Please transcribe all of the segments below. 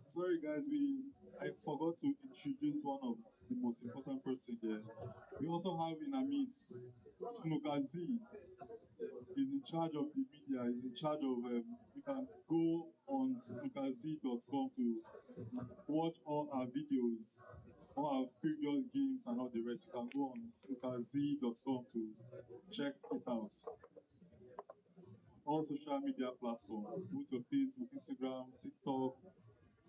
Sorry, guys, I forgot to introduce one of the most important person there. We also have in our midst snookerz. He's in charge of the media. He's in charge of. You can go on snookerz.com to watch all our videos, all our previous games, and all the rest. You can go on snookerz.com to check it out. All social media platforms, both your Facebook, Instagram, TikTok,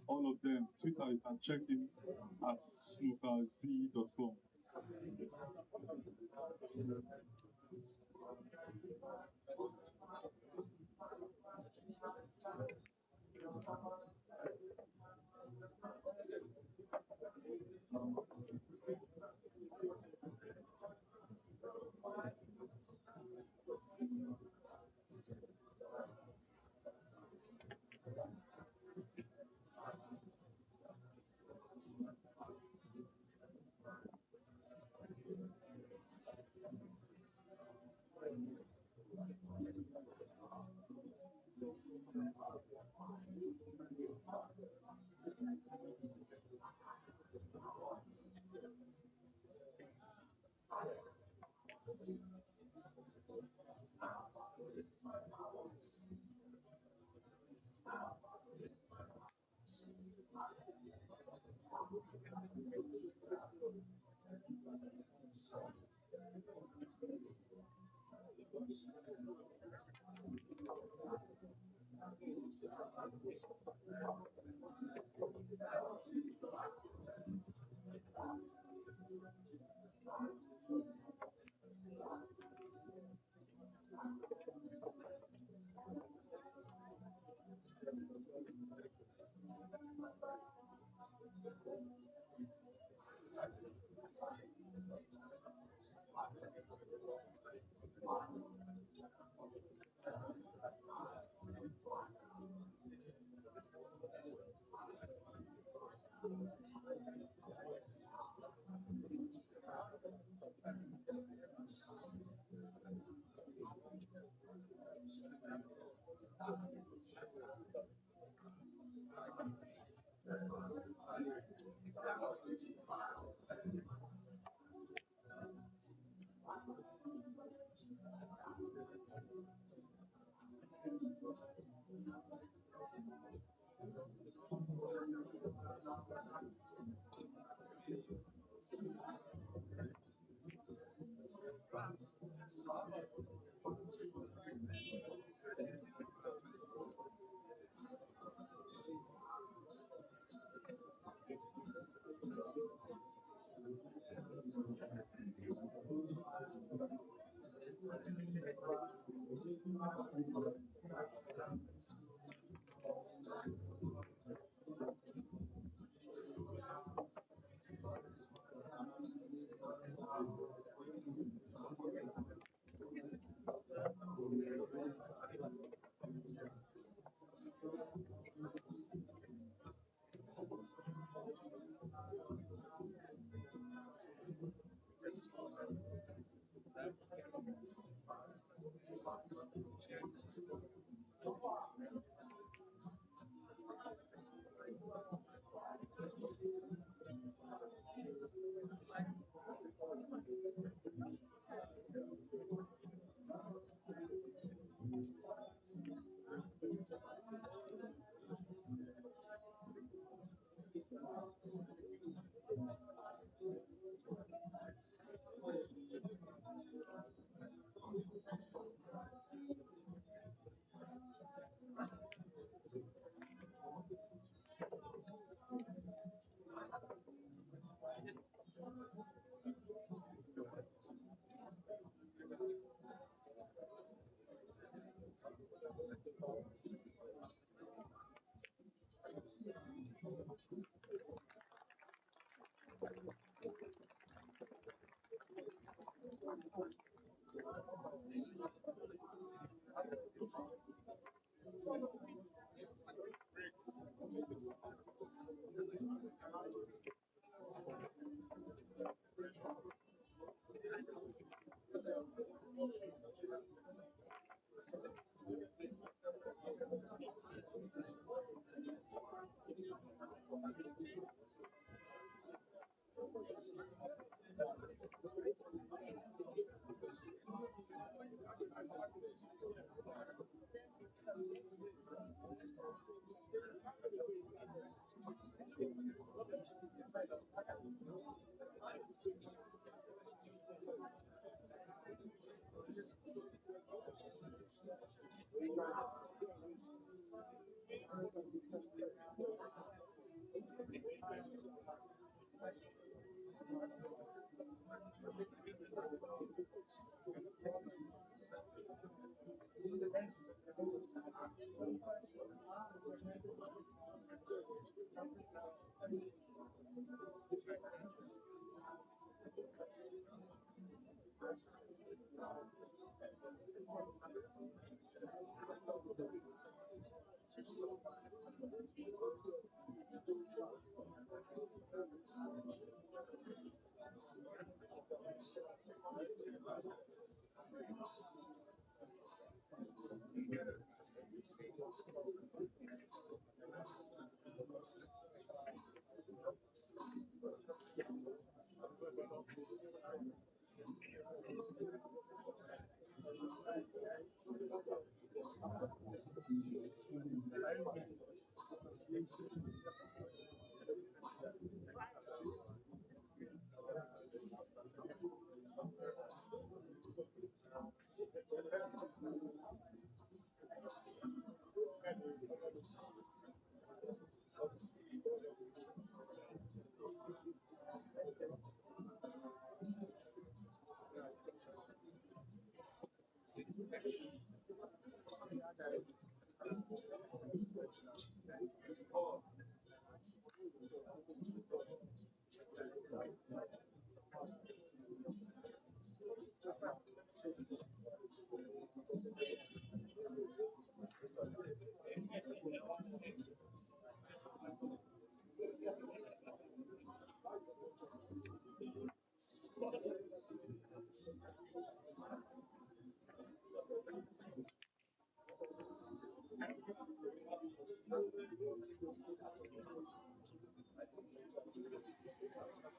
all of them. Twitter, you can check him at snookerz.com.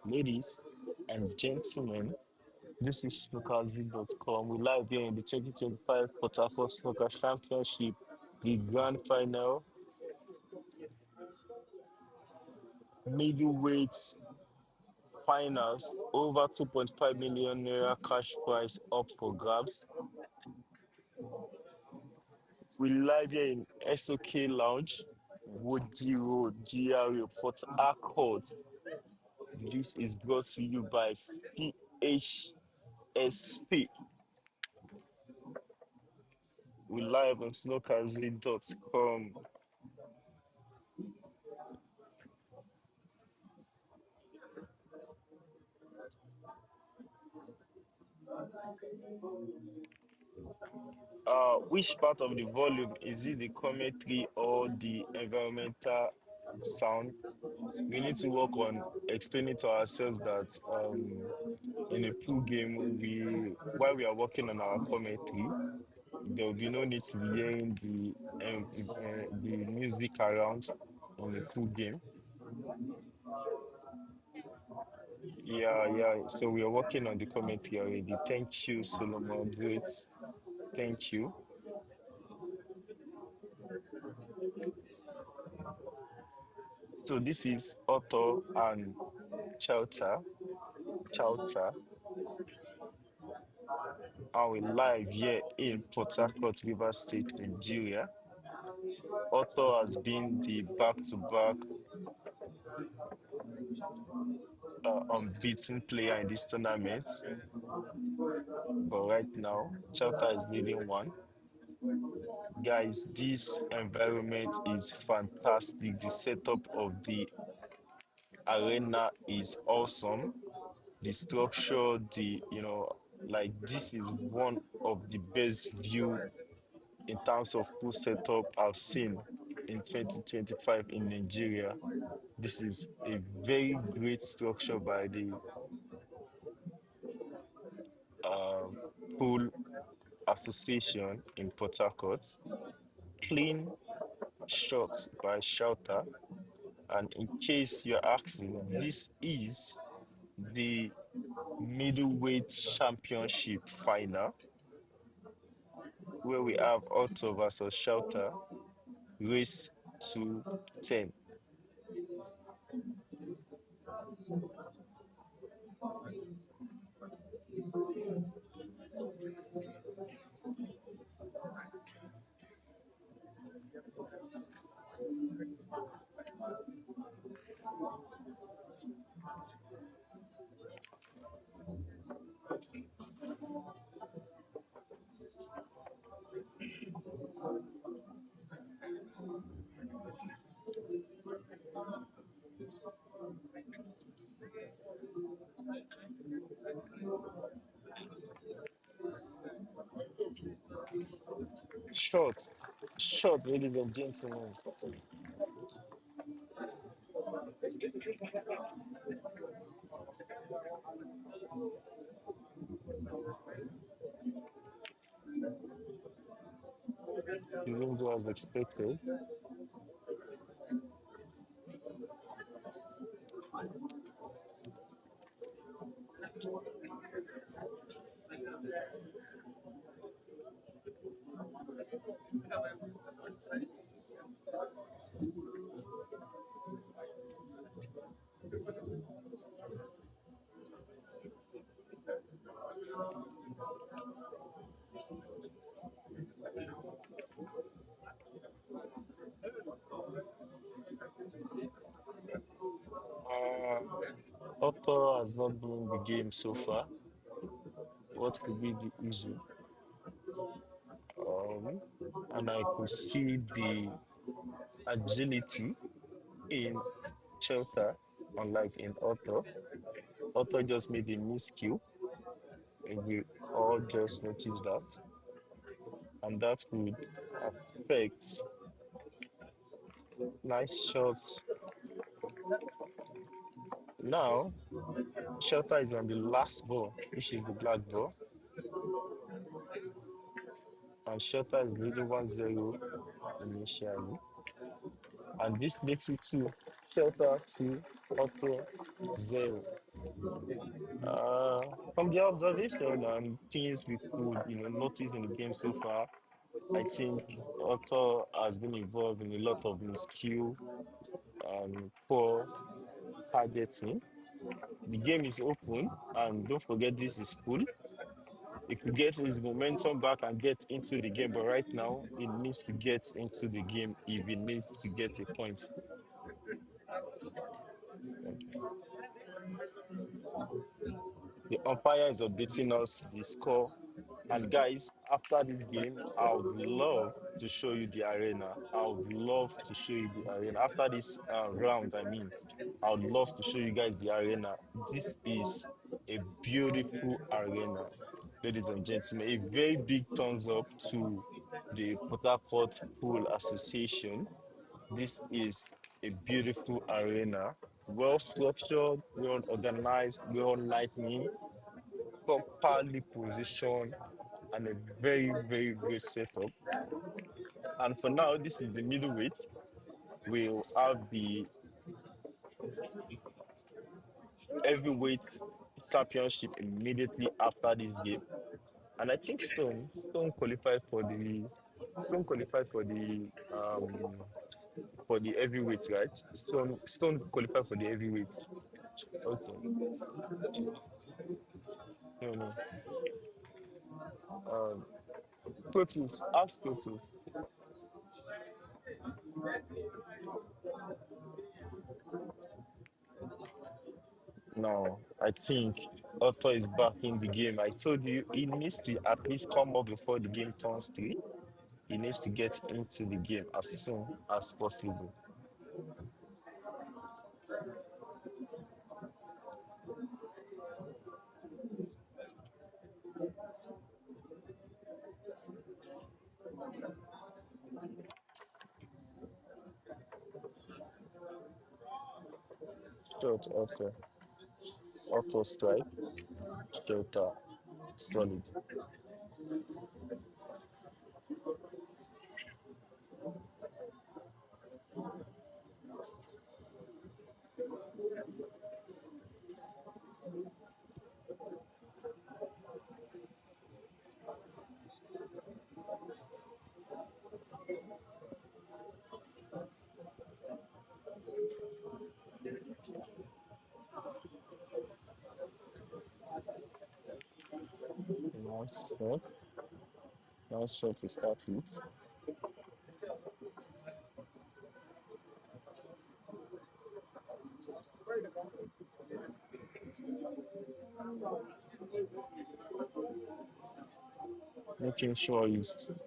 Ladies and gentlemen, this is snookerz.com. We live here in the 2025 Port Harcourt Snooker Championship, the grand final middleweight finals. Over 2.5 million naira cash prize up for grabs. We live here in SOK Lounge, Woodley Road, GRA, Port Harcourt. This is brought to you by Phsp. We live on snookerz.com. Which part of the volume is it, the commentary or the environmental sound? We need to work on explaining to ourselves that in a pool game, while we are working on our commentary, there will be no need to be hearing the music around in a pool game. Yeah, yeah. So we are working on the commentary already. Thank you, Solomon. Great. Thank you. So this is Otto and Chelta. Chelta. And we're live here in Port Harcourt, River State, Nigeria. Otto has been the back-to-back unbeaten player in this tournament. But right now, Chelta is leading one. Guys, this environment is fantastic. The setup of the arena is awesome. The structure, like this is one of the best view in terms of pool setup I've seen in 2025 in Nigeria. This is a very great structure by the um, pool association in Port Harcourt. Clean shots by Shelter. And in case you're asking, this is the middleweight championship final where we have Otto versus Shelter, race to 10. Short, short, ladies and gentlemen. The didn't go as expected. Uh, Otto has not been in the game so far. What could be the issue? Um, and I could see the agility in Chelsea, unlike in Otto. Otto just made a miscue, and we all just noticed that, and that could affect nice shots. Now, Shelter is on the last ball, which is the black ball, and Shelter is leading 1-0 initially. And this makes it to Shelter to Otto 0. From the observation and things we could, notice in the game so far, I think Otto has been involved in a lot of miscue and poor targeting. The game is open, and don't forget this is full. He could get his momentum back and get into the game, but right now he needs to get into the game if he needs to get a point. The umpire is updating us the score. And guys, after this game, I would love to show you the arena. I would love to show you the arena. After this round, I would love to show you guys the arena. This is a beautiful arena, ladies and gentlemen. A very big thumbs up to the Port Harcourt Pool Association. This is a beautiful arena, well structured, well organized, well lighting, properly positioned, and a very, very great setup. And for now, this is the middleweight. We'll have the heavyweight championship immediately after this game. And I think Stone qualified for the Stone qualified for the heavyweight, right? Stone qualified for the heavyweight. Okay. No, no. Um, Protus, ask Protus. No, I think Otto is back in the game. I told you he needs to at least come up before the game turns three. He needs to get into the game as soon as possible. Short Otto, Otto strike, shorter, solid. Nice shot, nice shot to start with. Making sure he's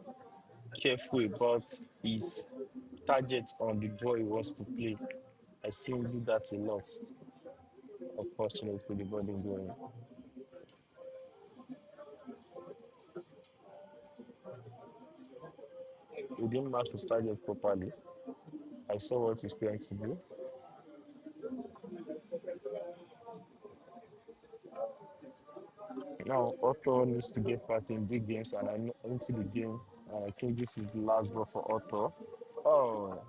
careful about his target on the ball he wants to play. I see him do that a lot. Unfortunately, the ball didn't go in. He didn't match his target properly. I saw what he's trying to do. Now, Otto needs to get back in big games and I'm into the game. And I think this is the last ball for Otto. Oh,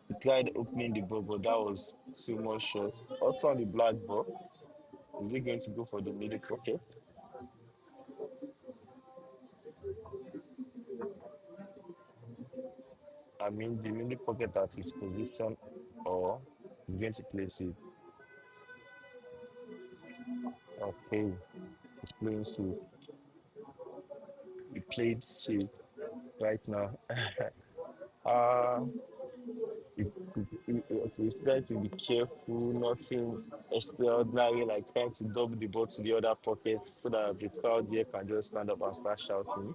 he tried opening the ball, but that was too much shot. Otto on the black ball. Is he going to go for the middle pocket? I mean, the middle pocket at his position, or he's going to place it. Okay, he's playing safe. He played safe right now. uh, okay, he's trying to be careful, nothing extraordinary, like trying to double the ball to the other pocket so that the crowd here can just stand up and start shouting.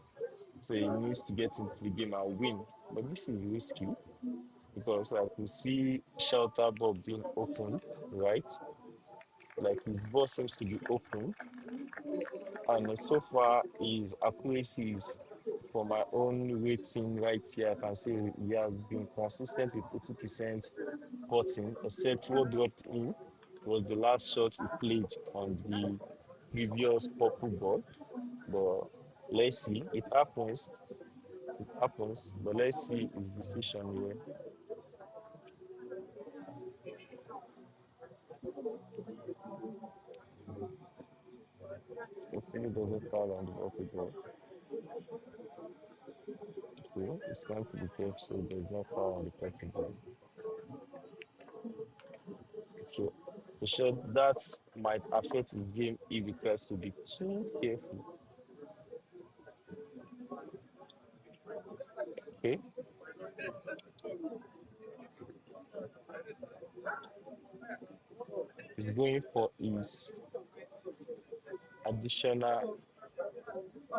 So he needs to get into the game and win. But this is risky because like you see shelter ball being open, right? Like his ball seems to be open. And so far his accuracy is for my own rating right here. I can say he has been consistent with 80% cutting, except what dropped in was the last shot he played on the previous purple ball. But let's see, it happens, but let's see his decision here. doesn't fall on the off the ball. Okay, it's going to be safe, so there's no foul on the first ball. So, so that might affect his game if he tries to be too careful. Okay, he's going for his additional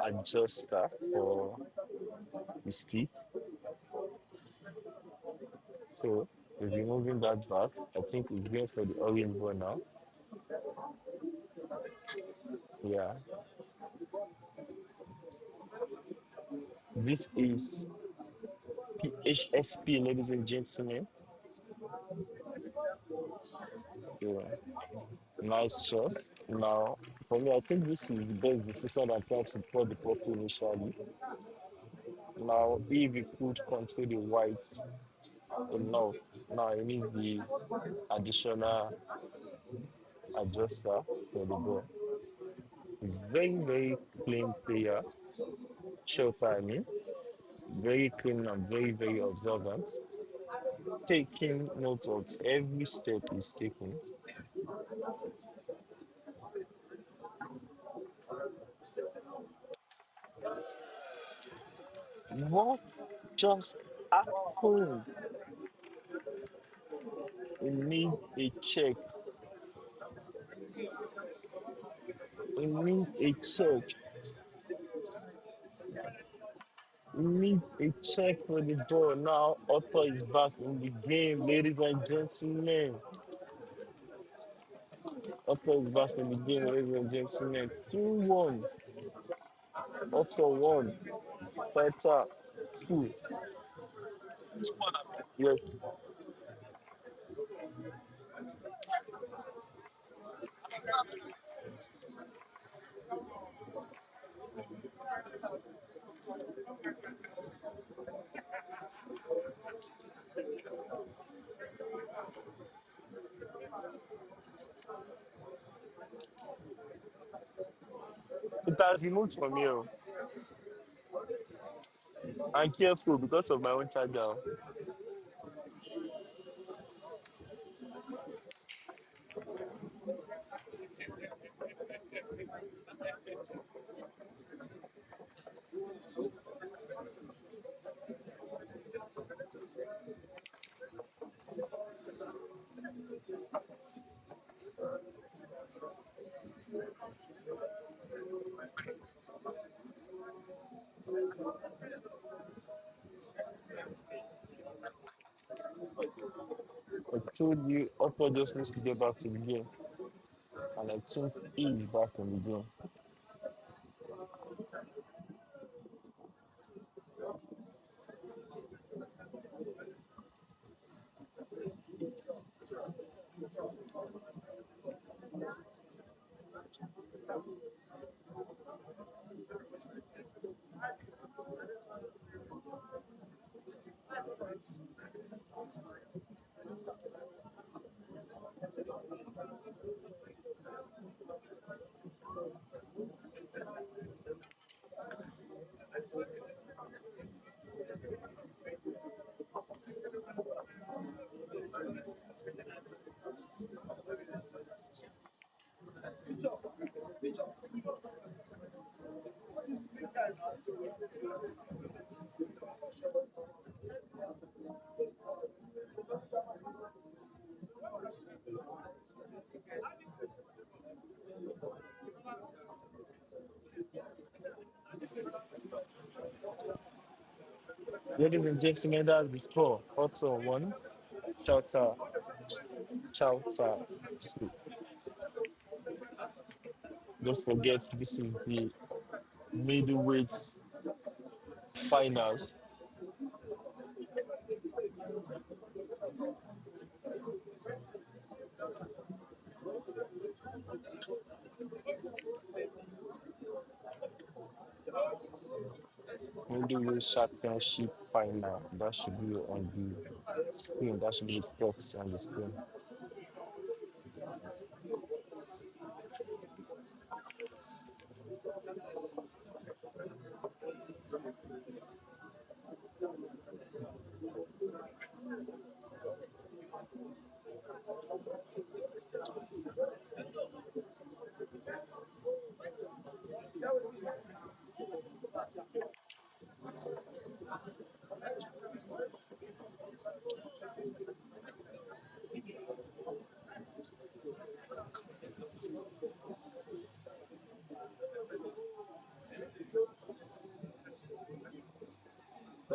adjuster for his teeth. So he's removing that valve. I think he's going for the orange ball now. Yeah, this is Phsp, ladies and gentlemen. Yeah, nice shot. Now, for me, I think this is the best decision I'm trying to put the purple initially. Now, if we could control the white enough, now it needs the additional adjuster for the ball. Very, very clean player, short timing, very clean and very, very observant, taking note of every step he's taking. What just happened? We need a check. We need a check. We need a check for the ball. Now, Otto is back in the game, ladies and gentlemen. Otto is back in the game, ladies and gentlemen. 2-1. Otto 1. Fighter 2. Yes. It has removed from here. I'm careful because of my own charger. I told you Otto just needs to get back to the game. And I think he is back in the game. Ladies and gentlemen, that's the score. Otto 1, Chowta, Chowta 2. Don't forget, this is the middleweight finals. Middleweight championship final. That should be on the screen. That should be the box on the screen.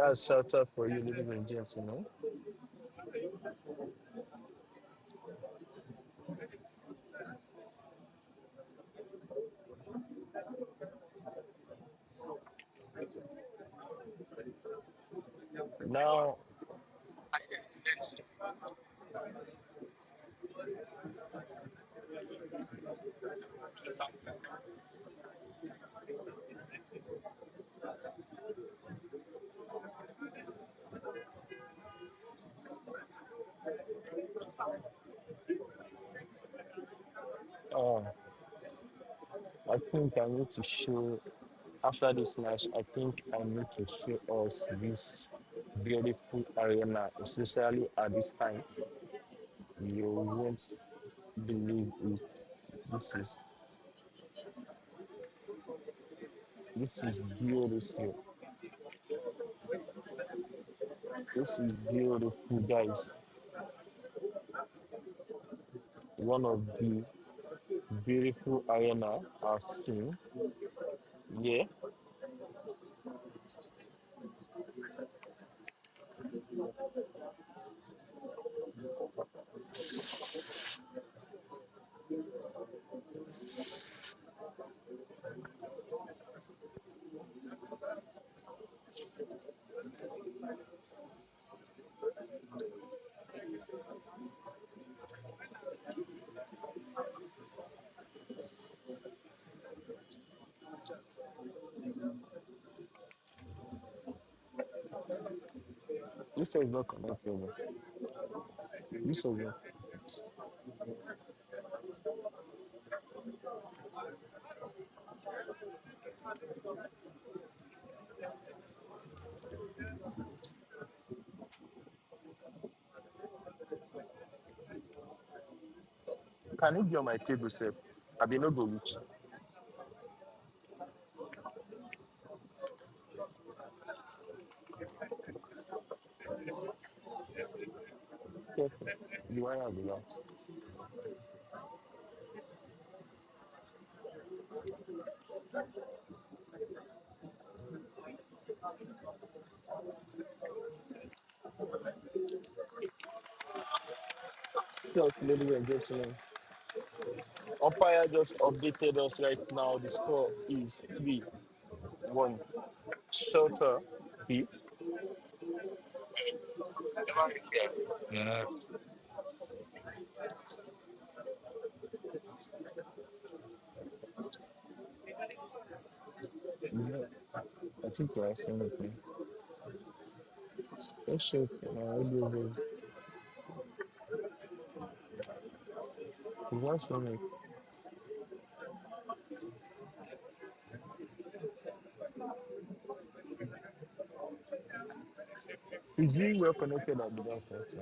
That's shout out for you, ladies and gentlemen. Now, uh, I think I need to show, after this match, I think I need to show us this beautiful arena, especially at this time. You won't believe it. This is this is beautiful. This is beautiful, guys. One of the beautiful arena I've seen. Yeah, this one is not connected. This one, can it be on my table, sir? I be no go reach. Careful. The wire will be out. Yes, ladies and gentlemen. Umpire just updated us right now. The score is 3-1. Shelter. P. Yeah. Yeah, I think you are saying it. Man. Let's show it. You are saying it. Is he well connected at the back? Also?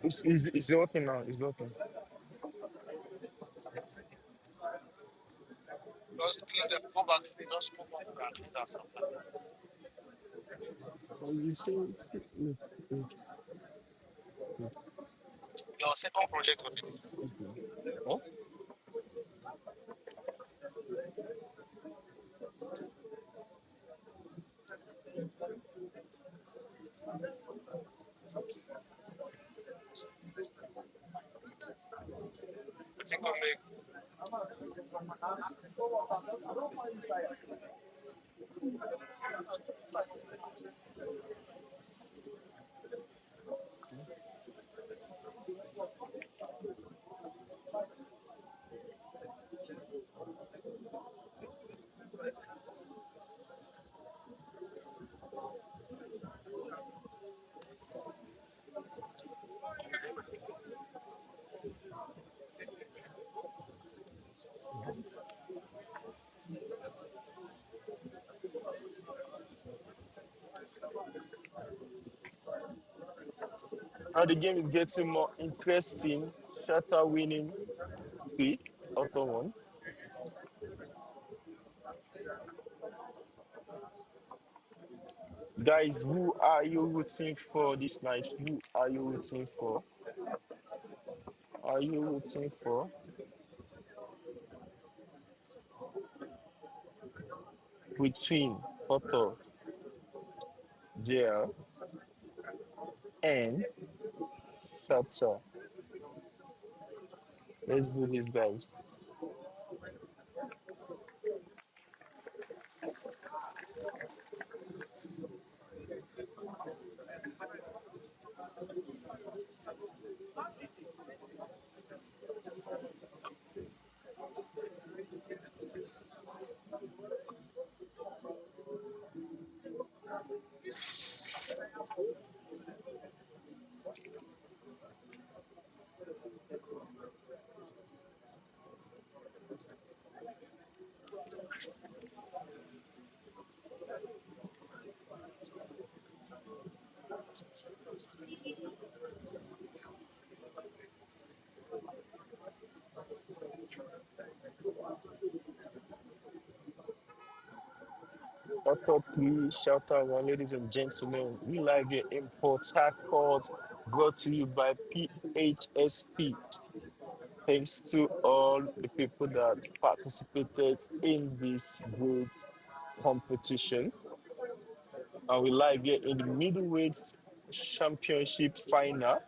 It's working now. It's working. Oh, you see, okay. Oh, now the game is getting more interesting. Shatter winning 3-1. Guys, who are you rooting for this night? Who are you rooting for? are you waiting for? Between photo, there, and shutter. Let's do this, guys. Auto 3, shelter one, ladies and gentlemen. We live here in Port Harcourt, brought to you by PHSP. Thanks to all the people that participated in this great competition. And we live here in the middleweight championship final.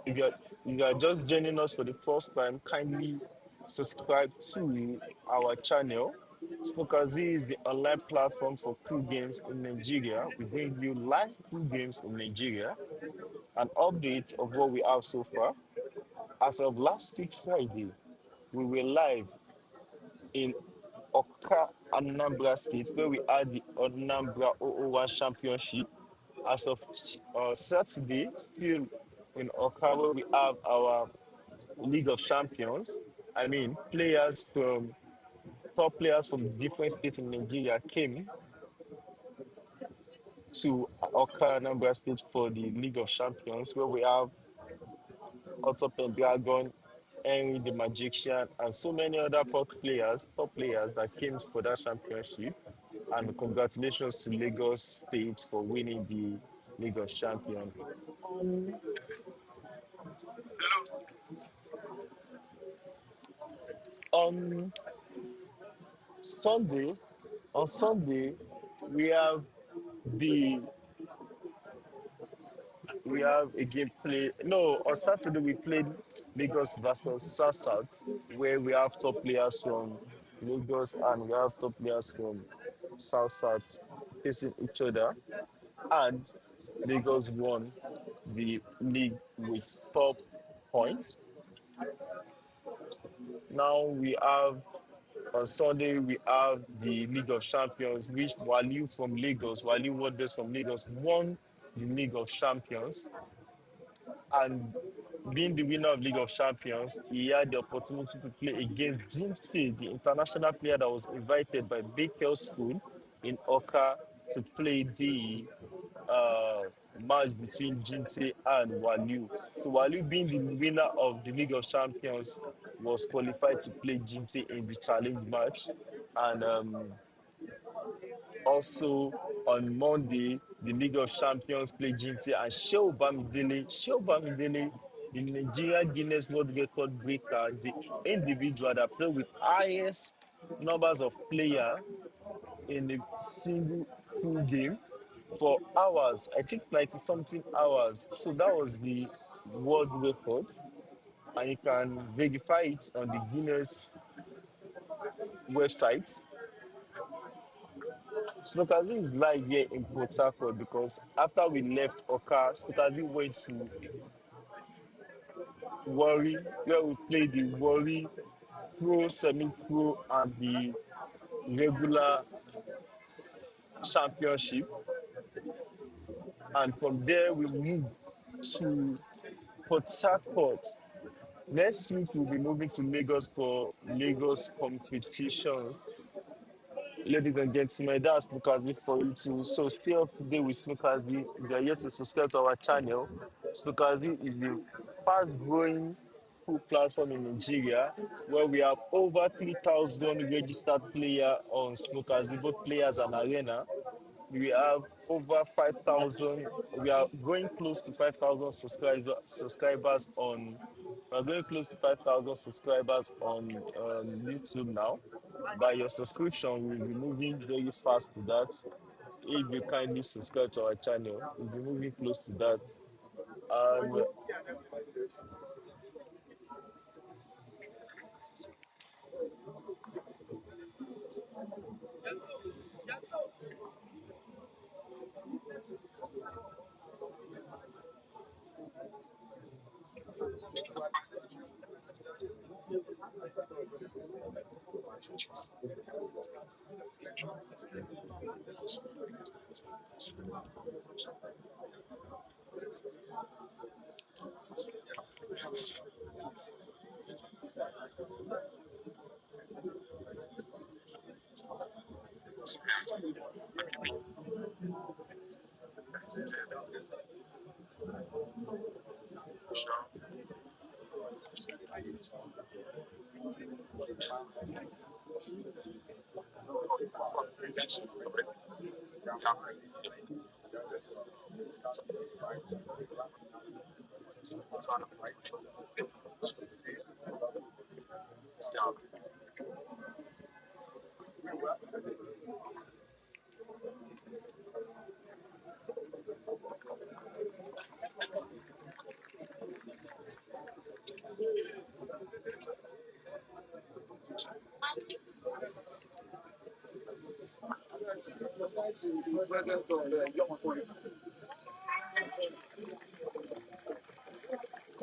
If you are just joining us for the first time, kindly subscribe to our channel. snookerz is the online platform for cool games in Nigeria. We bring you live cool games in Nigeria, an update of what we have so far. As of last week Friday, we were live in Oka, Anambra State, where we had the Anambra 001 Championship. As of Saturday, still in Oka, where we have our League of Champions. I mean, top players from different states in Nigeria came to Oka, Anambra State for the League of Champions, where we have Otto Pendragon, Henry the Magician, and so many other top players that came for that championship. And congratulations to Lagos State for winning the League of Champions. On, on Sunday, on Sunday, we have the we have a game play. No, on Saturday we played Lagos versus South, where we have top players from Lagos and we have top players from South facing each other. And Lagos won the league with top points. Now we have on Sunday we have the League of Champions, which Waliu Wonders from Lagos won the League of Champions. And being the winner of League of Champions, he had the opportunity to play against Jinty, the international player that was invited by Baker School in Oka to play the uh, match between Jinty and Waliu. So Waliu, being the winner of the League of Champions, was qualified to play Jinty in the challenge match. And also on Monday, the League of Champions played Jinty and Shehu Bamidele, the Nigeria Guinness World Record breaker, the individual that played with highest numbers of players in a single full game for hours. I think 90 something hours. So that was the world record, and you can verify it on the Guinness website. Snookerz is live here in Port Harcourt because after we left Oka, Snookerz went to Warri, where we played the Warri Pro, Semi-Pro, and the regular championship. And from there, we moved to Port Harcourt. Next week, we'll be moving to Lagos for Lagos competition. Ladies and gentlemen, that's Snookerz for you too. So stay up to date with Snookerz. If you are yet to subscribe to our channel, Snookerz is the fast growing pool platform in Nigeria where we have over 3,000 registered players on Snookerz, both players and arena. We have over 5,000. We are going close to 5,000 subscribers on. We are going close to 5,000 subscribers on YouTube now. By your subscription, we'll be moving very fast to that. If you kindly subscribe to our channel, we'll be moving close to that. And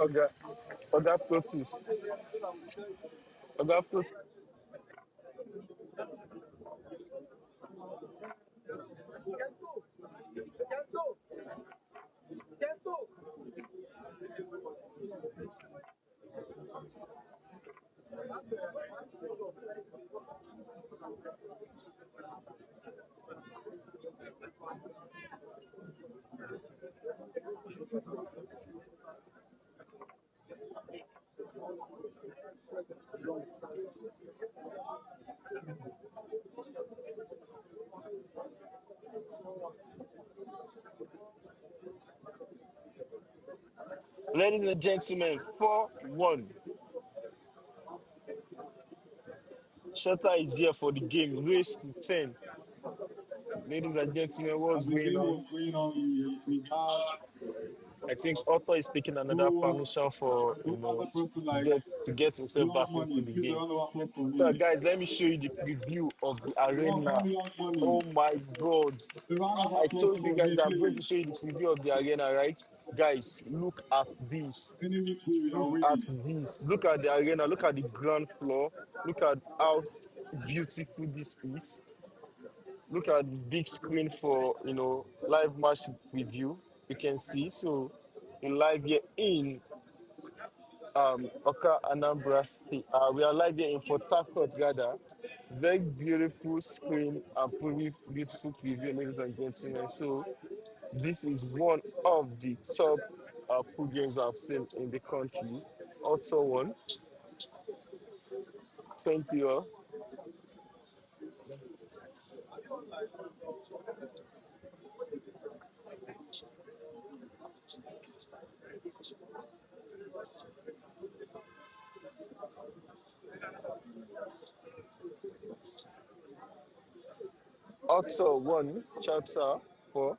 Oga, Oga Protus, Oga Protus. Ladies and gentlemen, 4-1. Shutter is here for the game. Race to 10. Ladies and gentlemen, what's As the going game on? was going on, we had I think Otto is taking another no permission for no other person to like get himself Young back into Money. the Please a game. round of applause for So me. guys, let me show you the preview of the arena. Young Oh Money. my god. A round of I applause told you for guys me, that I'm going to please. show you the preview of the arena, right? Guys, look at this. Any which way we are Look at winning. this. Look at the arena. Look at the ground floor. Look at how beautiful this is. Look at the big screen for live match preview. You can see so in live here in Oka Anambra State. We are live here in Port Harcourt, rather. Very beautiful screen and pretty beautiful preview, ladies and gentlemen. So this is one of the top pool games I've seen in the country. Also one. Thank you all. Also one. Chapter 4.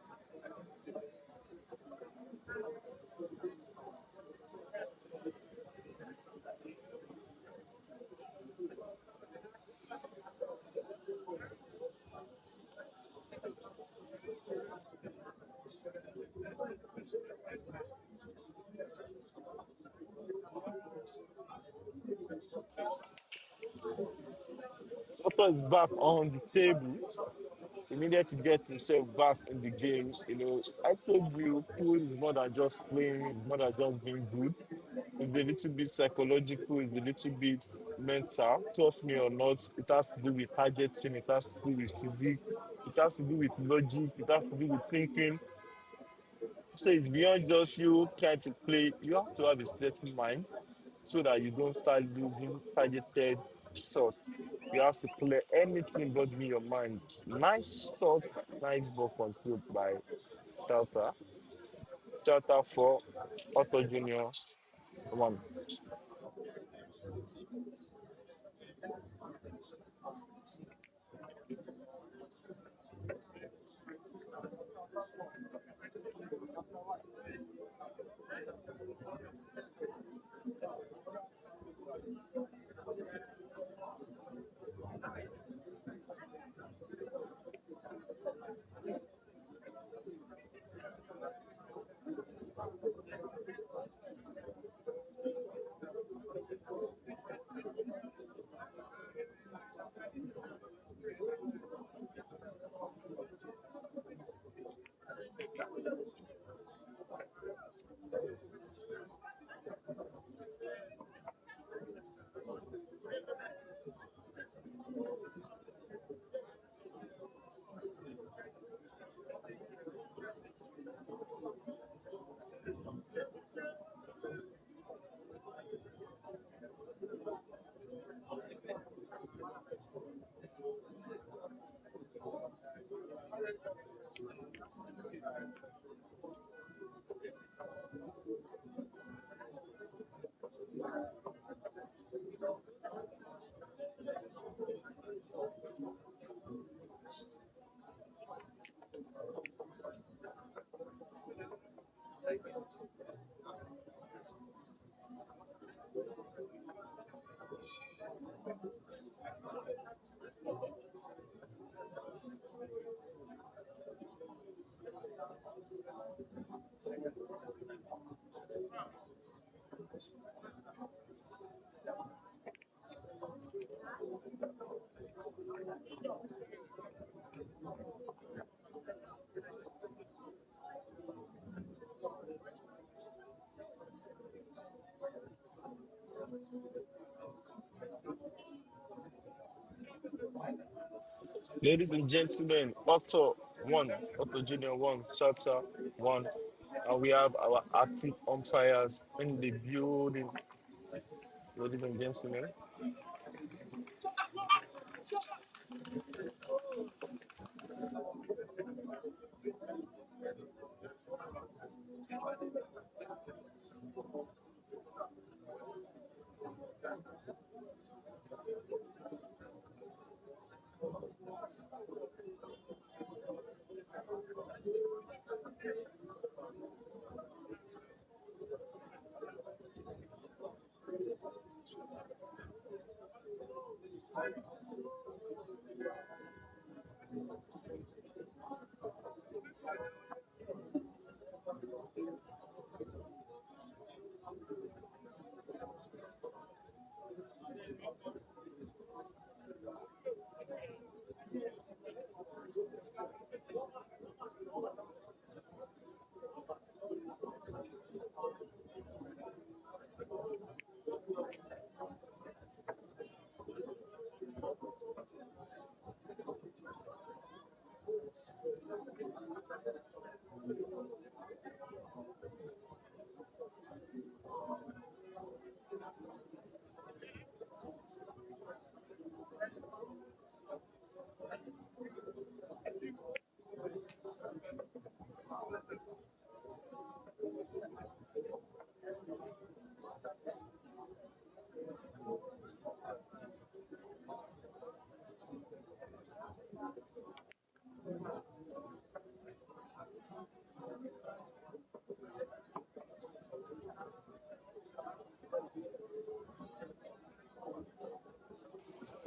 Otto is back on the table. He needed to get himself back in the game. I told you, pool is more than just playing, it's more than just being good. It's a little bit psychological, it's a little bit mental. Trust me or not, it has to do with targeting, it has to do with physique, it has to do with logic, it has to do with thinking. So it's beyond just you trying to play. You have to have a certain mind so that you don't start losing targeted. shot. You have to clear anything bothering your mind. Nice shot, nice ball control by Shelter. Shelter 4, Otto Junior 1. Ladies and gentlemen, Otto 1, Otto Junior 1, Shelter 1. And we have our active umpires in the building. Ladies and gentlemen.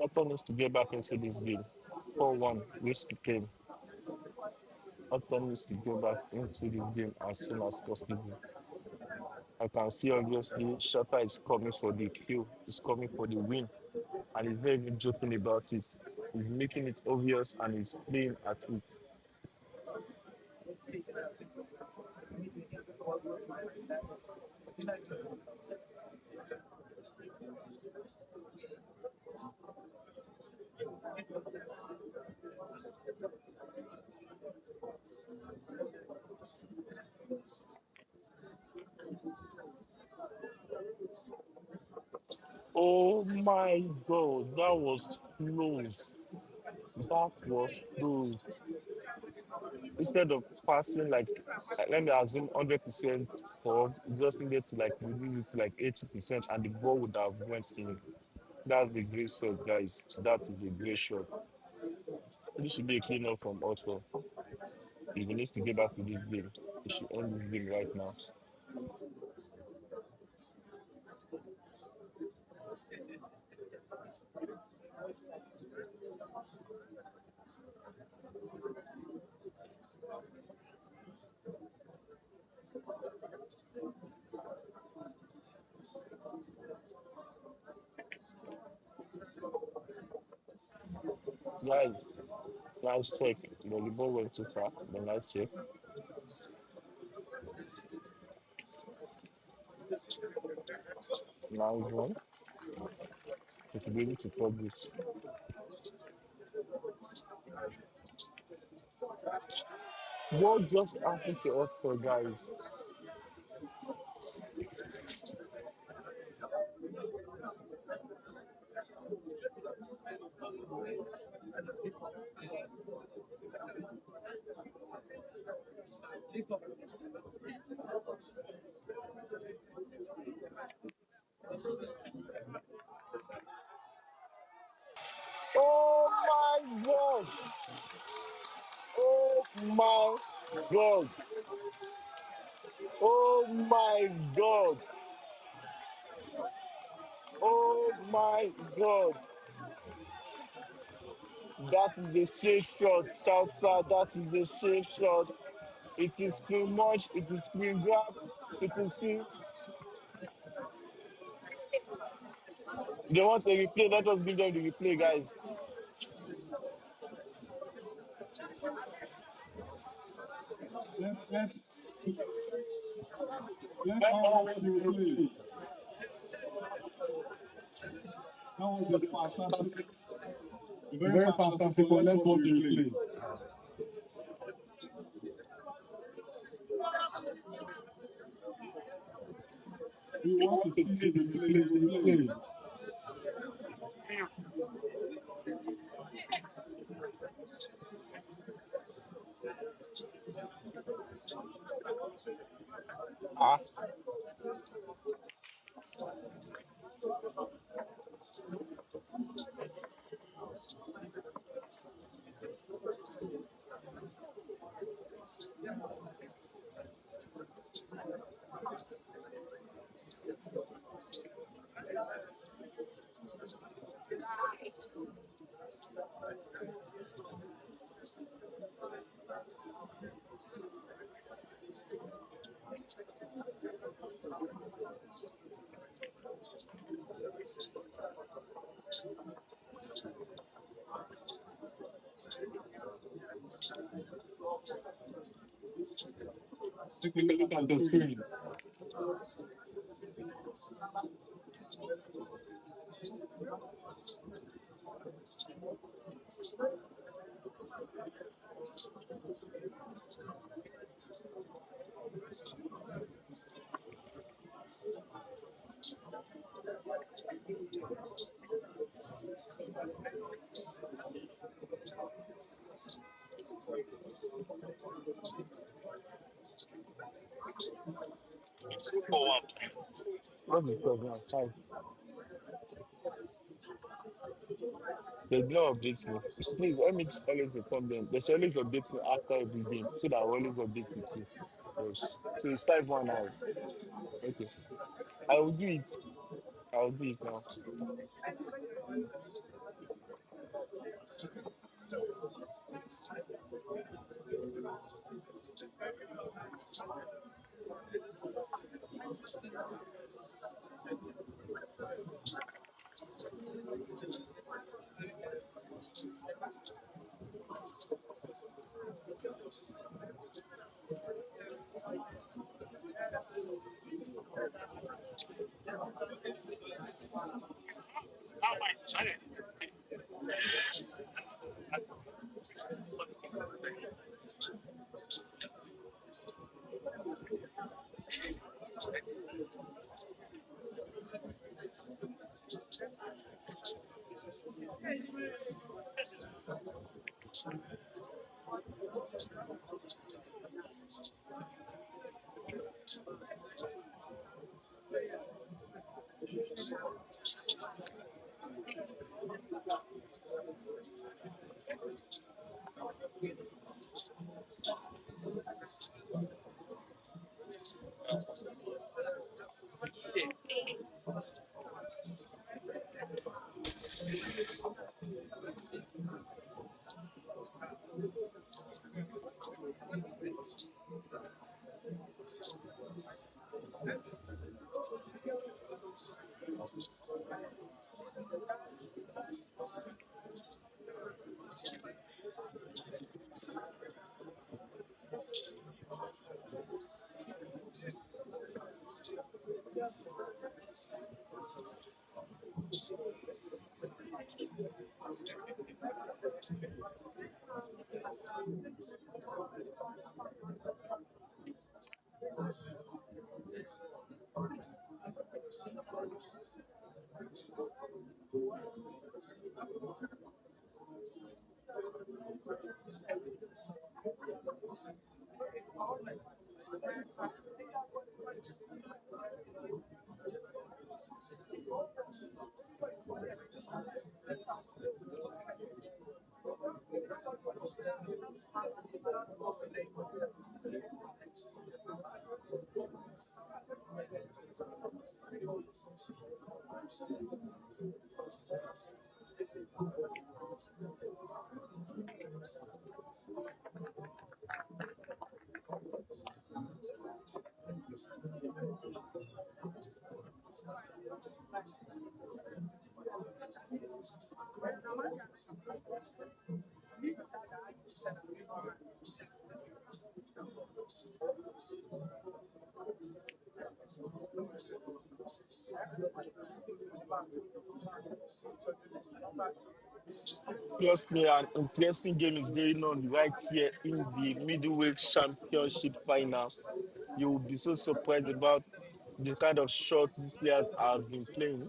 Otto needs to get back into this game. 4-1, risky game. Otto needs to go back into this game as soon as possible. I can see obviously Shelter is coming for the kill, he's coming for the win, and he's not even joking about it. He's making it obvious and he's playing at it. Oh my God, that was close. That was close. Instead of passing like let me assume 100% for you just needed to like reduce it to like 80% and the ball would have went in. That's a great shot, guys. That is a great shot. This should be a clean up from Otto. He needs to get back to this game. He should end this game right now. Guys, nice check. The ball went too far. The nice check. Nice one. We should be able to stop this. What just happened to Otto, guys? Oh my God! Oh my God! Oh my God! Oh my God! That is a safe shot, Chelsea. That is a safe shot. It is too much. It is screen grab. It is screen. They want a replay. Let us give them the replay, guys. Let's let's all watch the replay. That was a fantastic, a very Very fantastic fantastic one. one. Let's Let's watch the watch the replay. replay. We We want to want to see see the the replay. The replay, the replay. replay. Ah, Take a Take a look look at your at the screen. screen. what is problem? Fine. They no update me. Please let me always inform them. They should always update me after every game so that I will always update with you. Yes. So it's 5-1 now. Okay. I will do it. I will do it now. Trust me, an interesting game is going on right here in the middleweight championship final. You will be so surprised about the kind of shot these players have been playing.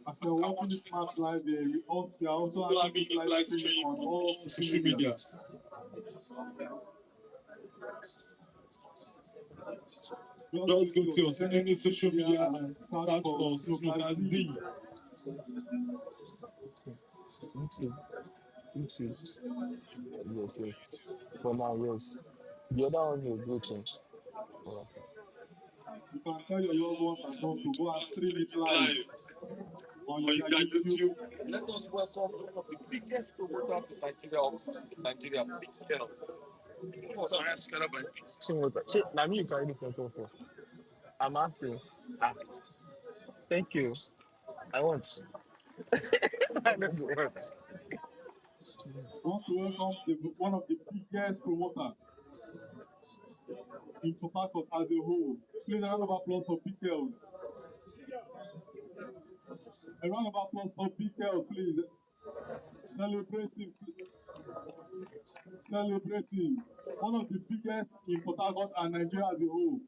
As you're watching this match live here, we are also having it live streaming on all social media. Just go to any social media and search for snookerz. YouTube, YouTube. Yes, yes. For now, yes. The other one is glitching. Alright. You can tell your loved ones at home to go and stream it live on your YouTube. Let us welcome one of the biggest promoters in Nigeria, Big Girl. Oh, that's kind of my Shit, now me you carry the photo for. I'm asking. Ah, thank you. I want. I don't want. I want to welcome one of the biggest promoter in Port Harcourt as a whole. Please, a round of applause for Big Girls. A round of applause for Big Girls, please. Celebrating, celebrating. One of the biggest in Port Harcourt and Nigeria as a whole.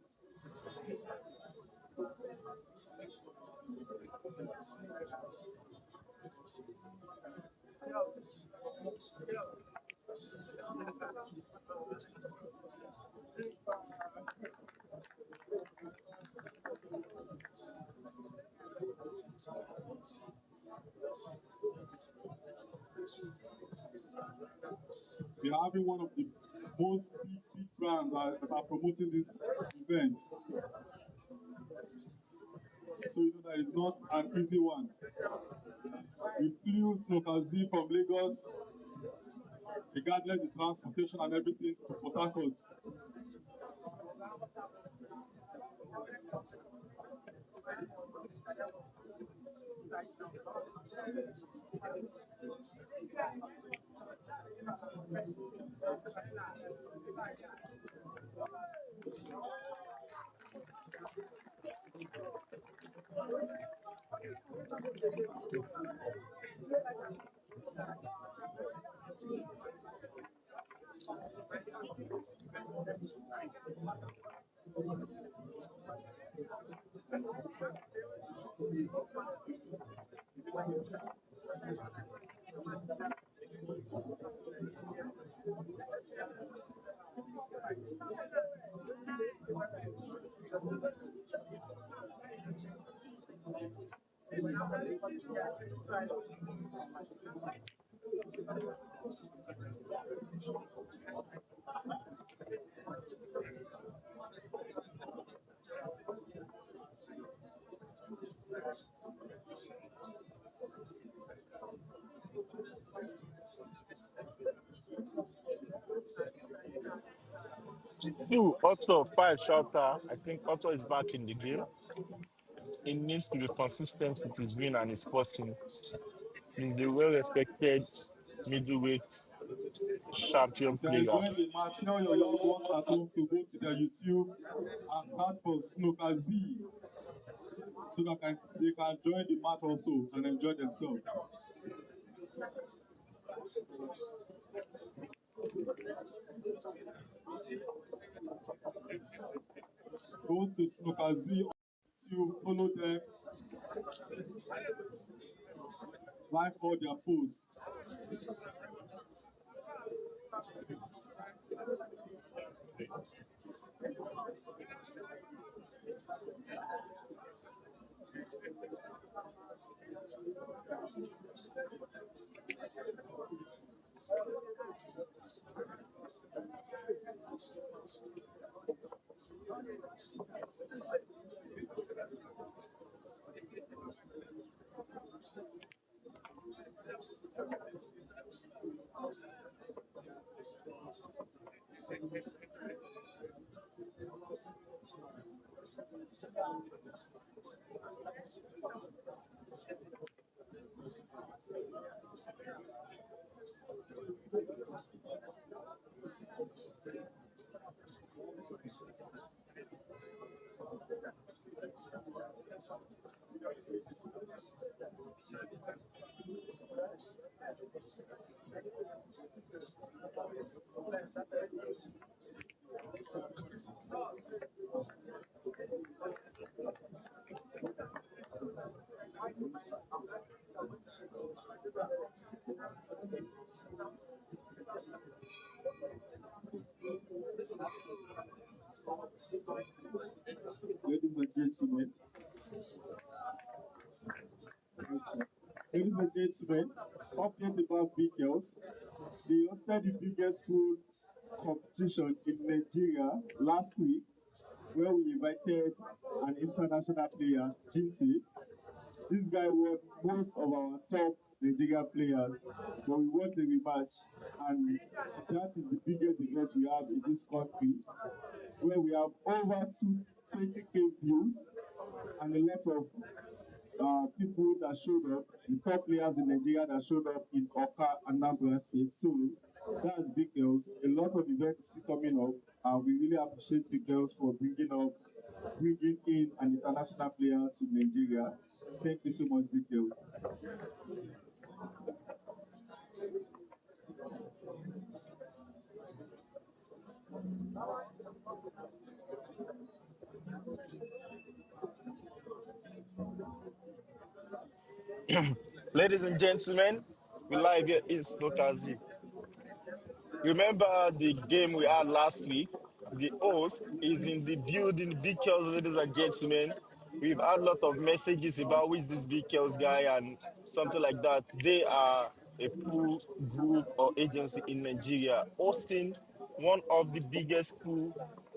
We are having one of the most big brands that are promoting this event. So you know that it's not an easy one. We flew snookerz from Lagos, regardless the transportation and everything, to Port Harcourt. Two, Otto, five, Shouter. I think Otto is back in the game. He needs to be consistent with his win and his sporting. He's a well-respected middleweight champion As you're player. enjoying the match, tell your loved ones at home to go to their YouTube and search for snookerz so that they can join the match also and enjoy themselves. Go to snookerz on YouTube, follow them, like all their posts. Ladies and gentlemen, update about big girls. They hosted the biggest pool competition in Nigeria last week, where we invited an international player, Jinty. This guy won most of our top Nigeria players, but we want a rematch, and that is the biggest event we have in this country, where we have over 20K views and a lot of people that showed up, the top players in Nigeria that showed up in Oka and Anambra State. So that's Big Girls. A lot of events still coming up, and we really appreciate Big Girls for bringing in an international player to Nigeria. Thank you so much, Big Girls. Ladies and gentlemen, we live here in snookerz. Remember the game we had last week? The host is in the building, Big Girls, ladies and gentlemen. We've had a lot of messages about who is this Big Girls guy and something like that. They are a pool group or agency in Nigeria hosting one of the biggest pool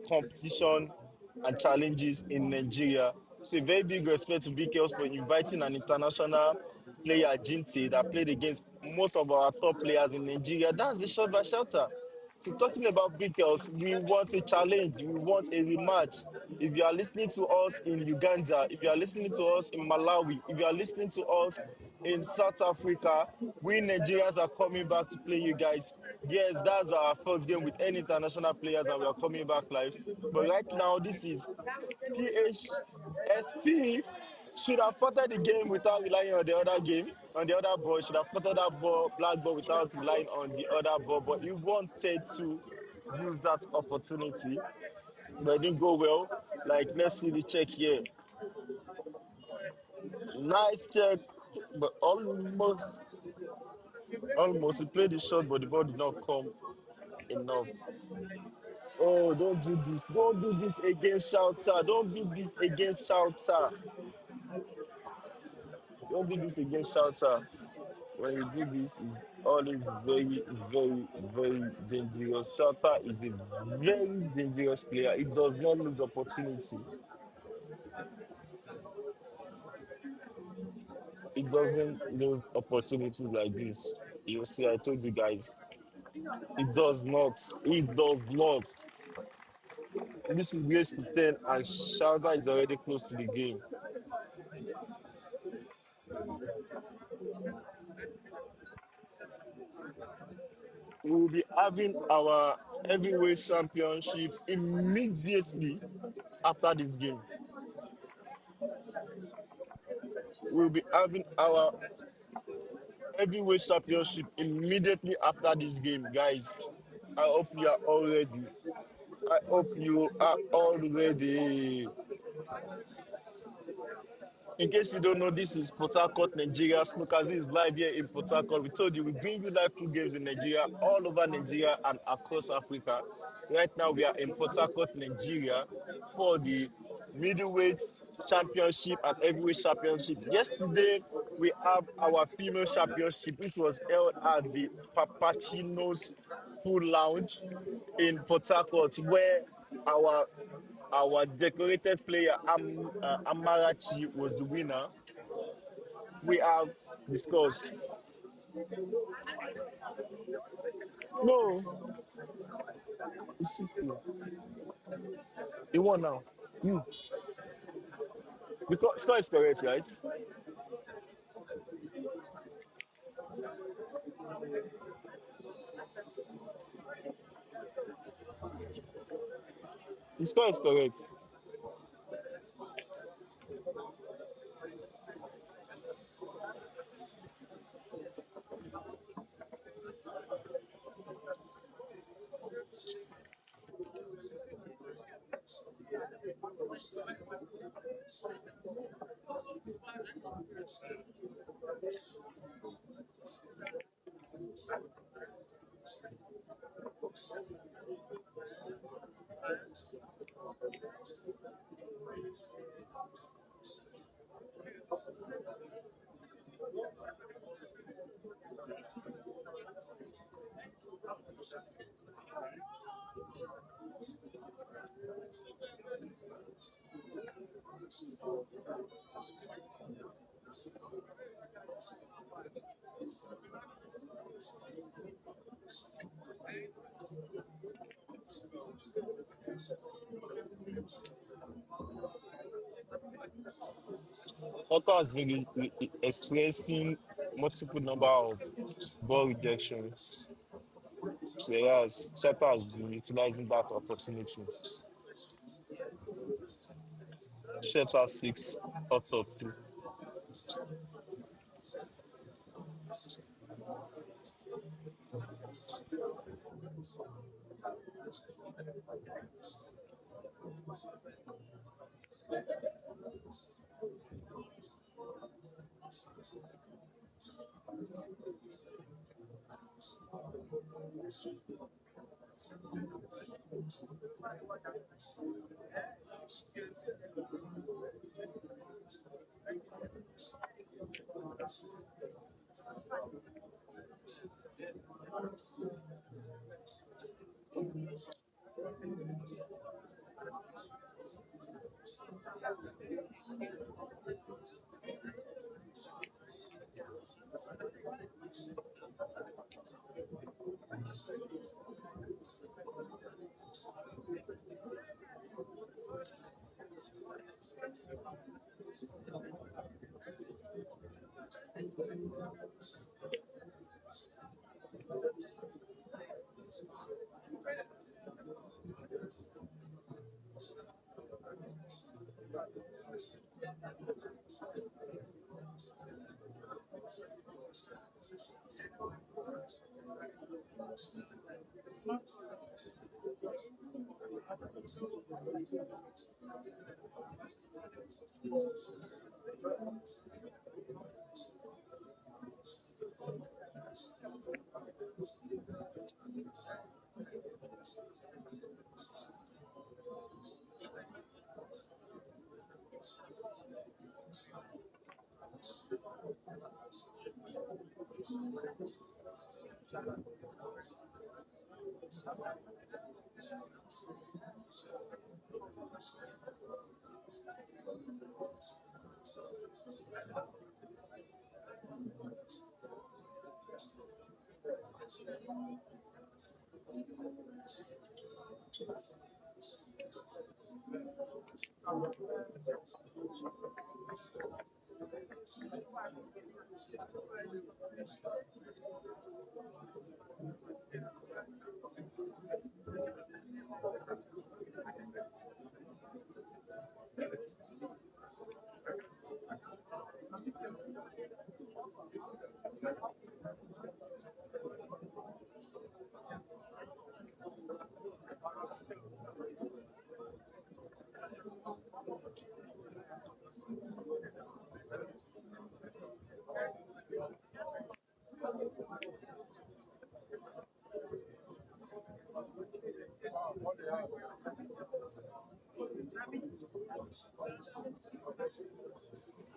competition and challenges in Nigeria. So a very big respect to Big Girls for inviting an international player, Jinty, that played against most of our top players in Nigeria. That's the shot by shelter. So talking about Big Girls, we want a challenge, we want a rematch. If you are listening to us in Uganda, if you are listening to us in Malawi, if you are listening to us in South Africa, we Nigerians are coming back to play you guys. Yes, that's our first game with any international players and we are coming back live. But right now, this is Phsp should have potted the game without relying on the other game, on the other ball. Should have potted that ball, black ball, without relying on the other ball. But he wanted to use that opportunity, but it didn't go well. Like, let's see the check here. Nice check, but almost. He played the shot, but the ball did not come enough. Oh, don't do this. Don't do this against Shouter. Don't do this against Shouter. Don't do this against Shouter. When you do this, it's always very, very, very dangerous. Shouter is a very dangerous player. He does not lose opportunity. He doesn't lose opportunities like this. You see, I told you guys. It does not. It does not. This is race to 10, and Shouter is already close to the game. We will be having our heavyweight championship immediately after this game. We will be having our heavyweight championship immediately after this game, guys. I hope you are all ready. I hope you are all ready. In case you don't know, this is Port Harcourt, Nigeria. snookerz is live here in Port Harcourt. We told you we bring you live 2 games in Nigeria, all over Nigeria and across Africa. Right now, we are in Port Harcourt, Nigeria, for the middleweight championship and heavyweight championship. Yesterday, we have our female championship, which was held at the Papachino's Pool Lounge in Port Harcourt, where our our decorated player Amarachi was the winner. We have discussed. No, it's Phsp. He won now. You. The score is correct, right? The score is correct. Otto has been experiencing multiple number of ball rejections. Whereas Shepherd has been utilizing that opportunity. Shepherd 6, Otto 2.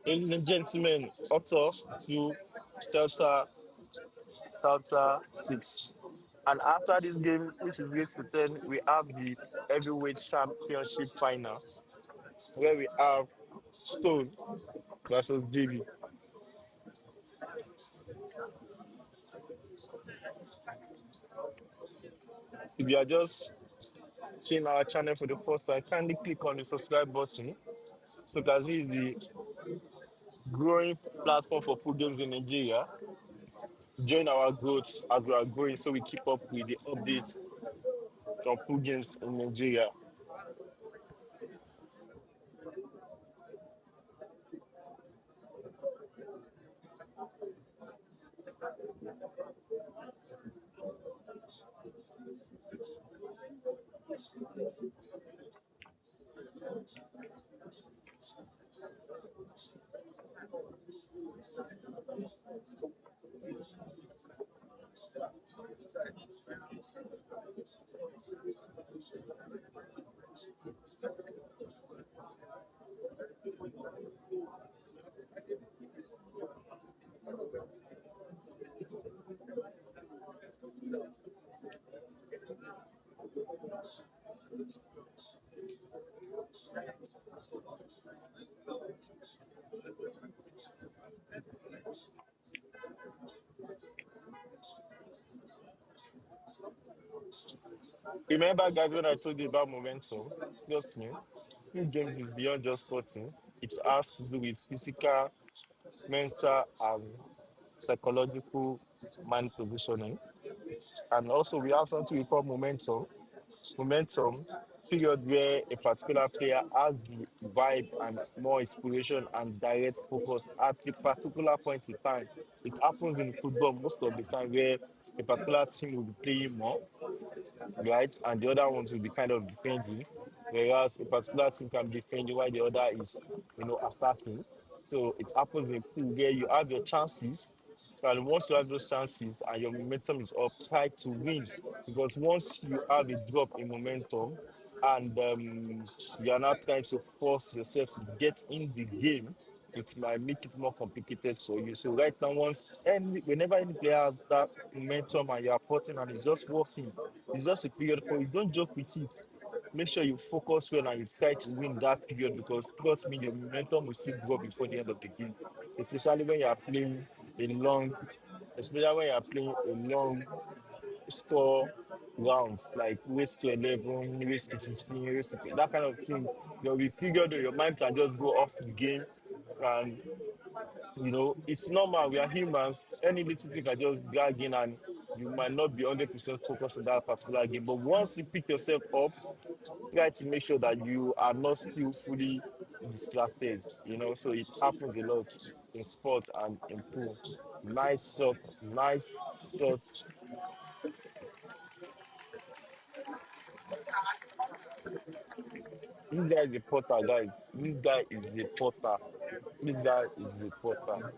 Ladies and gentlemen, author to shelter, shelter 6. And after this game, which is race to 10, we have the heavyweight championship final where we have Stone versus JB. If you are just seeing our channel for the first time, kindly click on the subscribe button. So that is the growing platform for food games in Nigeria. Join our growth as we are growing so we keep up with the updates on food games in Nigeria. Remember, guys, when I told you about momentum, trust me, food games is beyond just sporting. It has to do with physical, mental, and psychological mind positioning. And also, we have something we call momentum. Momentum, period where a particular player has the vibe and more inspiration and direct focus at a particular point in time. It happens in football most of the time where a particular team will be playing more, right? And the other ones will be kind of defending, whereas a particular team can be defending while the other is, attacking. So it happens in a pool where you have your chances, and once you have those chances and your momentum is up, try to win. Because once you have a drop in momentum and you are now trying to force yourself to get in the game, it might make it more complicated for you. So right now, whenever any player has that momentum and you are putting and it's just working, it's just a period for you. Don't joke with it. Make sure you focus well and you try to win that period because trust me, your momentum will still go before the end of the game. Especially when you are playing a long, especially when you are playing a long score rounds like race to 11, race to 15, race to 10, that kind of thing. There will be period where your mind can just go off the game and it's normal. We are humans. Any little thing can just drag in, and you might not be 100% focused on that particular game. But once you pick yourself up, try to make sure that you are not still fully distracted. So it happens a lot in sports and in pool. Nice shot, nice shot. This guy is a potter, guys. This guy is a potter. This guy is a reporter.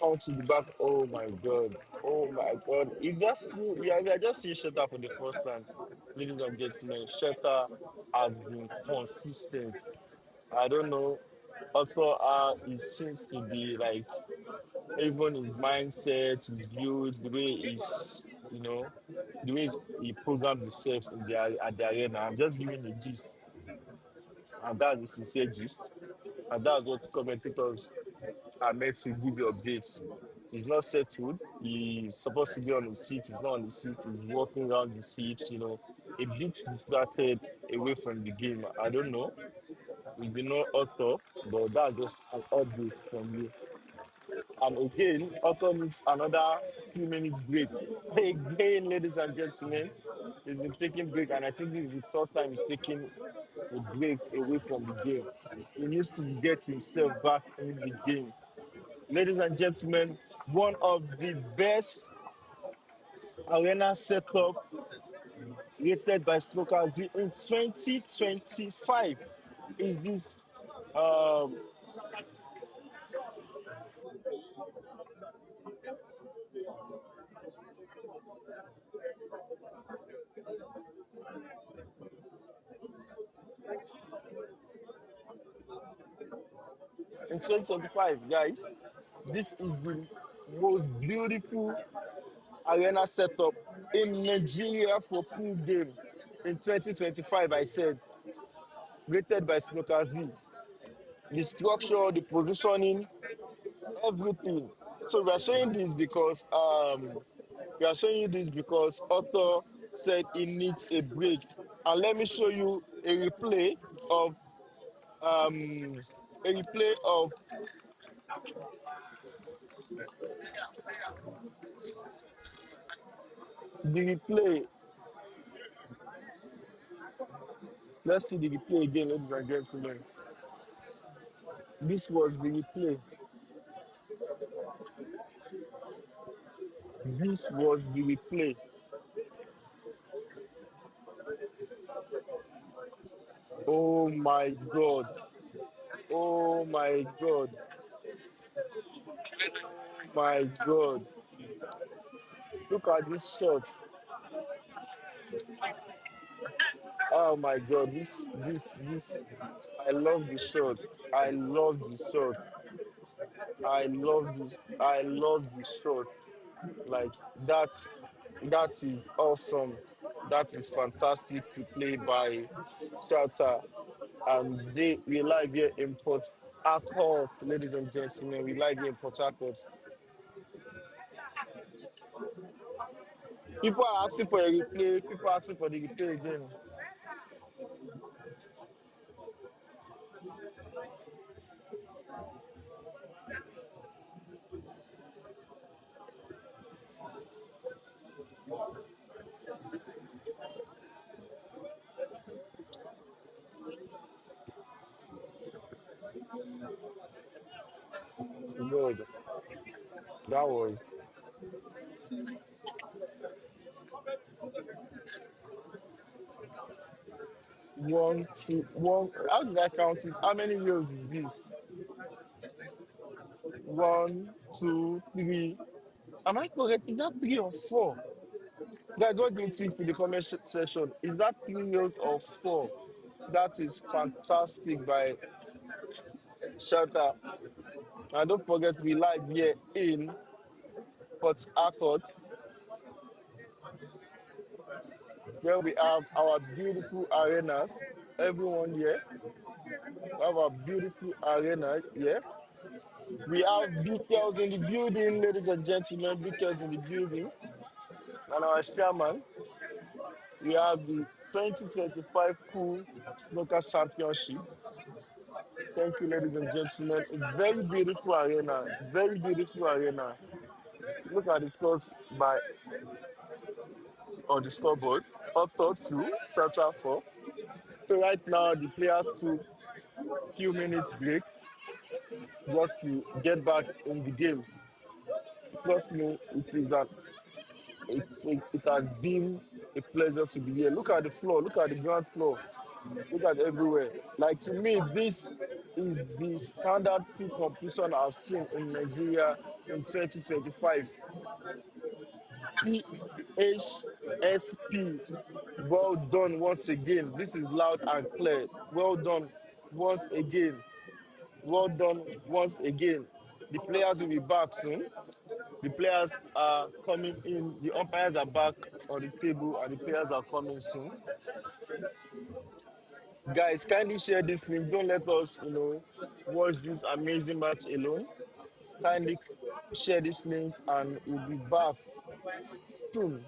Out to the back. Oh my god. Oh my god. If that's true, yeah, we are just seeing Shota for the first time. Ladies and gentlemen, Shota has been consistent. I don't know. Also, it seems to be like even his mindset, his view, the way he's, the way he programmed himself in at the arena. I'm just giving a gist, and that's the sincere gist, and that's what commentators are meant to give you updates. He's not settled. He's supposed to be on the seat. He's not on the seat. He's walking around the seat, a bit distracted away from the game. I don't know. We do not author, but that's just an update from you. And again, author needs another few minutes break. Again, ladies and gentlemen, he's been taking break, and I think this is the third time he's taking a break away from the game. He needs to get himself back in the game. Ladies and gentlemen, one of the best arena setup rated by snookerz in 2025 is this um in 2025, guys. This is the most beautiful arena setup in Nigeria for pool games in 2025. I said rated by snookerz. The structure, the positioning, everything. So we are showing you this because Otto said he needs a break. And let me show you of um a replay of the replay. Let's see the replay again, ladies and gentlemen. This was the replay. This was the replay. Oh my god. Oh my god. Oh my god. Look at this shot. Oh my god. This I love the shot. I love the shot. I love this. I love the shot. Like that is awesome. That is fantastic to play by Shatter. And we live here in Port Harcourt, ladies and gentlemen. We live here in Port Harcourt. People are asking for a replay. People are asking for the replay again. Good. That was 1, 2, 1. How did I count it? How many years is this? 1, 2, 3. Am I correct? Is that 3 or 4? Guys, what do you think in the comment section? Is that 3 years or 4? That is fantastic by Shatter. And don't forget, we live here in Port Harcourt, where we have our beautiful arenas. Everyone here, we have our beautiful arena here. We have big girls in the building, ladies and gentlemen, big girls in the building. And our chairman, we have the 2025 Pool Snooker Championship. Thank you, ladies and gentlemen. It's a very beautiful arena. Very beautiful arena. Look at the scores by on the scoreboard. Up 2, Tata 4. So right now the players took few minutes break just to get back in the game. Trust me, it has been a pleasure to be here. Look at the floor, look at the ground floor, look at everywhere. Like to me, this is the standard food competition I've seen in Nigeria in 2025. Phsp. Well done once again. This is loud and clear. Well done once again. Well done once again. The players will be back soon. The players are coming in. The umpires are back on the table, and the players are coming soon. Guys, kindly share this link. Don't let us, watch this amazing match alone. Kindly share this link, and we'll be back soon.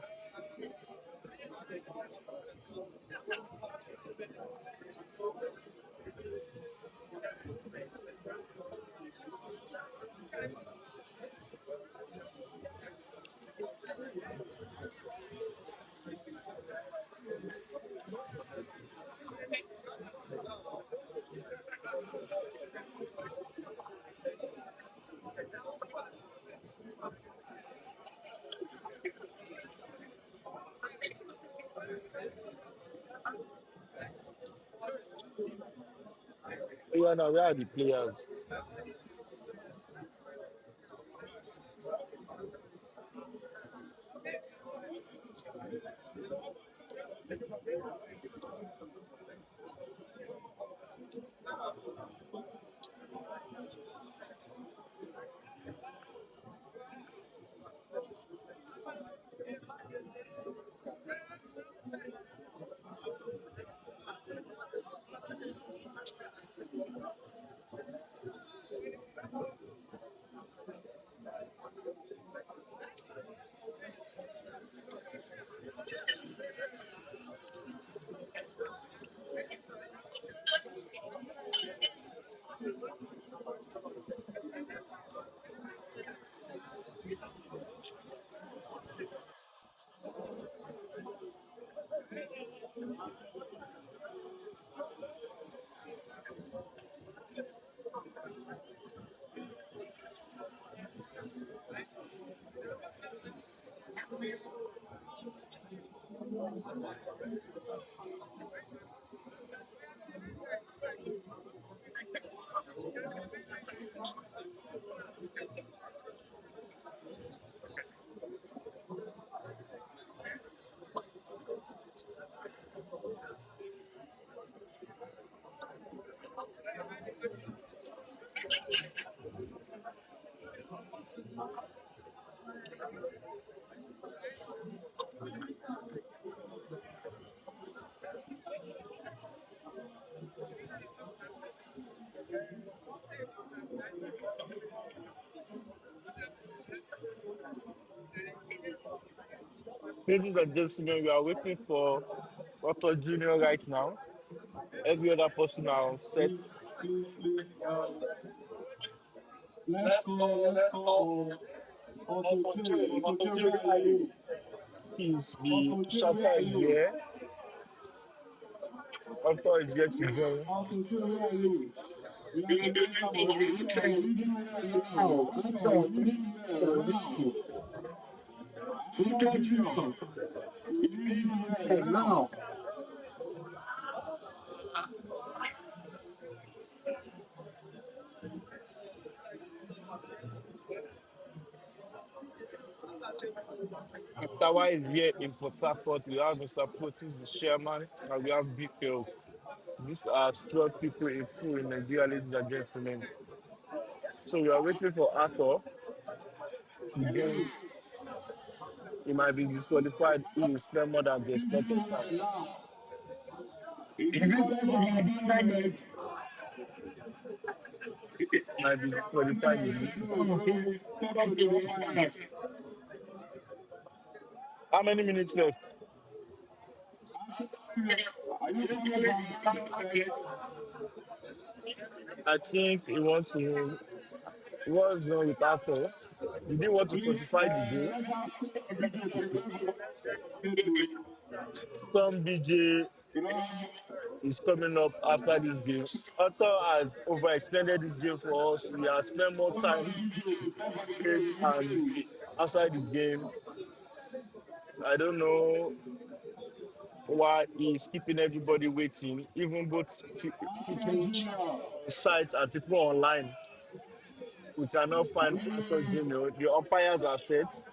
Yeah, now where are the players? Ladies and gentlemen, we are waiting for Otto Junior right now. Every other person are on set. Please, let's call Auto J. Auto J, where are you? He's the Auto J, where shutter are is you? here. Otto is yet to join. Auto J, where are you? We are the next time. Answer, we need you here now. Answer, we need you here now. Auto Junior, we need you here now. Tawa is here in Port Harcourt. We have Mr. Potis, the chairman, and we have Big Girls. These are 12 people in full in Nigeria, ladies and gentlemen. So we are waiting for Arthur. Again, Hello, he might be disqualified. He will spend more than the we need expected you time. here now. Is it calling from Abdullah? He might be disqualified again. No, talk to the umpires. How many minutes left? Are you calling from Abdullah? I think he wants wrong with Arthur. He didn't want to Please, fortify the game. let's have some video prepare for to, Some BJ you know, is coming up after this game. Arthur has overextended this game for us. He has spent more somebody time DJ, prepare for the it game, and DJ. outside this game. I don't know why he's keeping everybody waiting, even both people Junior. on site and people online. We cannot find Santos Junior. The umpires are set.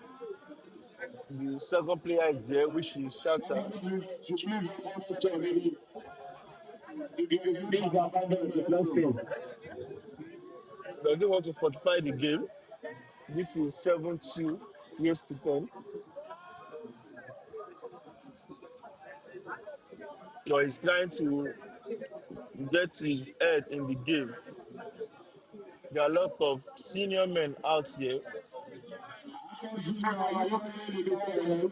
The second player is there, which is Shatter. Please help us to already. The game Things has are abandoned. abandoned. Let's Let's play. go. Does he want to fortify the game? This is 7-2 years to come. So he's trying to get his head in the game. There are a lot of senior men out here. Junior, are you playing the game?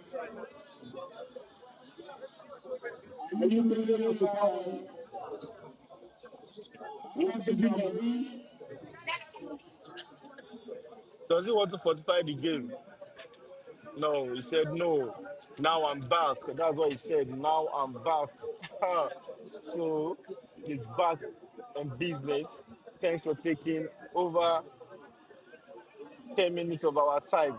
Are you playing the game? What did you do? Does he want to fortify the game? No, he said no. Now I'm back. That's what he said. Now I'm back. So he's back on business. Thanks for taking over 10 minutes of our time.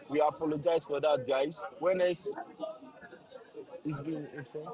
We apologize for that, guys. When else is being informed?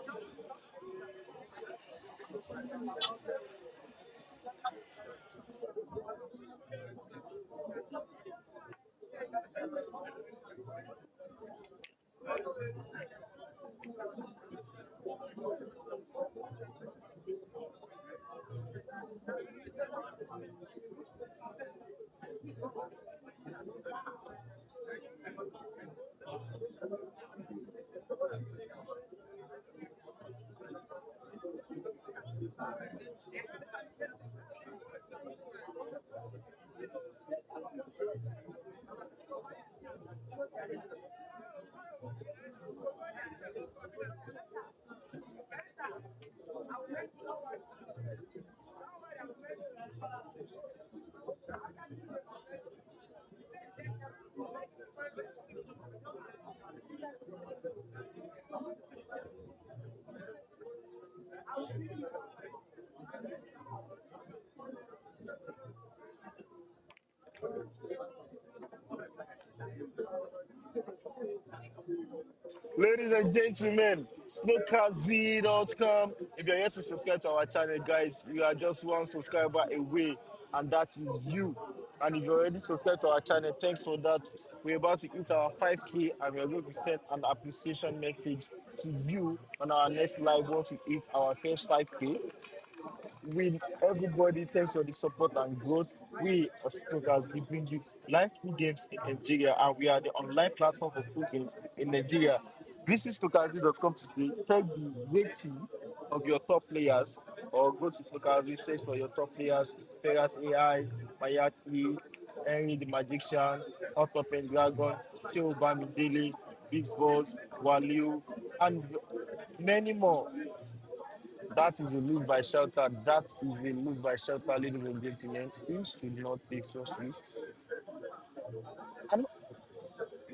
Ladies and gentlemen, snookerz.com. If you're yet to subscribe to our channel, guys, you are just one subscriber away, and that is you. And if you're already subscribed to our channel, thanks for that. We're about to hit our 5K, and we're going to send an appreciation message to you on our next live once we hit our first 5K. With everybody, thanks for the support and growth. We as Snookers, we bring you live pool games in Nigeria, and we are the online platform for pool games in Nigeria. Visit snookerz.com today. Check the rating of your top players, or go to Snookerz, search for your top players: Ferras AI, Mayaki, Henry the Magician, Hot Top and Dragon, Sheo Bamidele, Big Boss, Waliu, and many more. That is a lose by shelter. That is a lose by shelter, ladies and gentlemen. We should not take seriously. And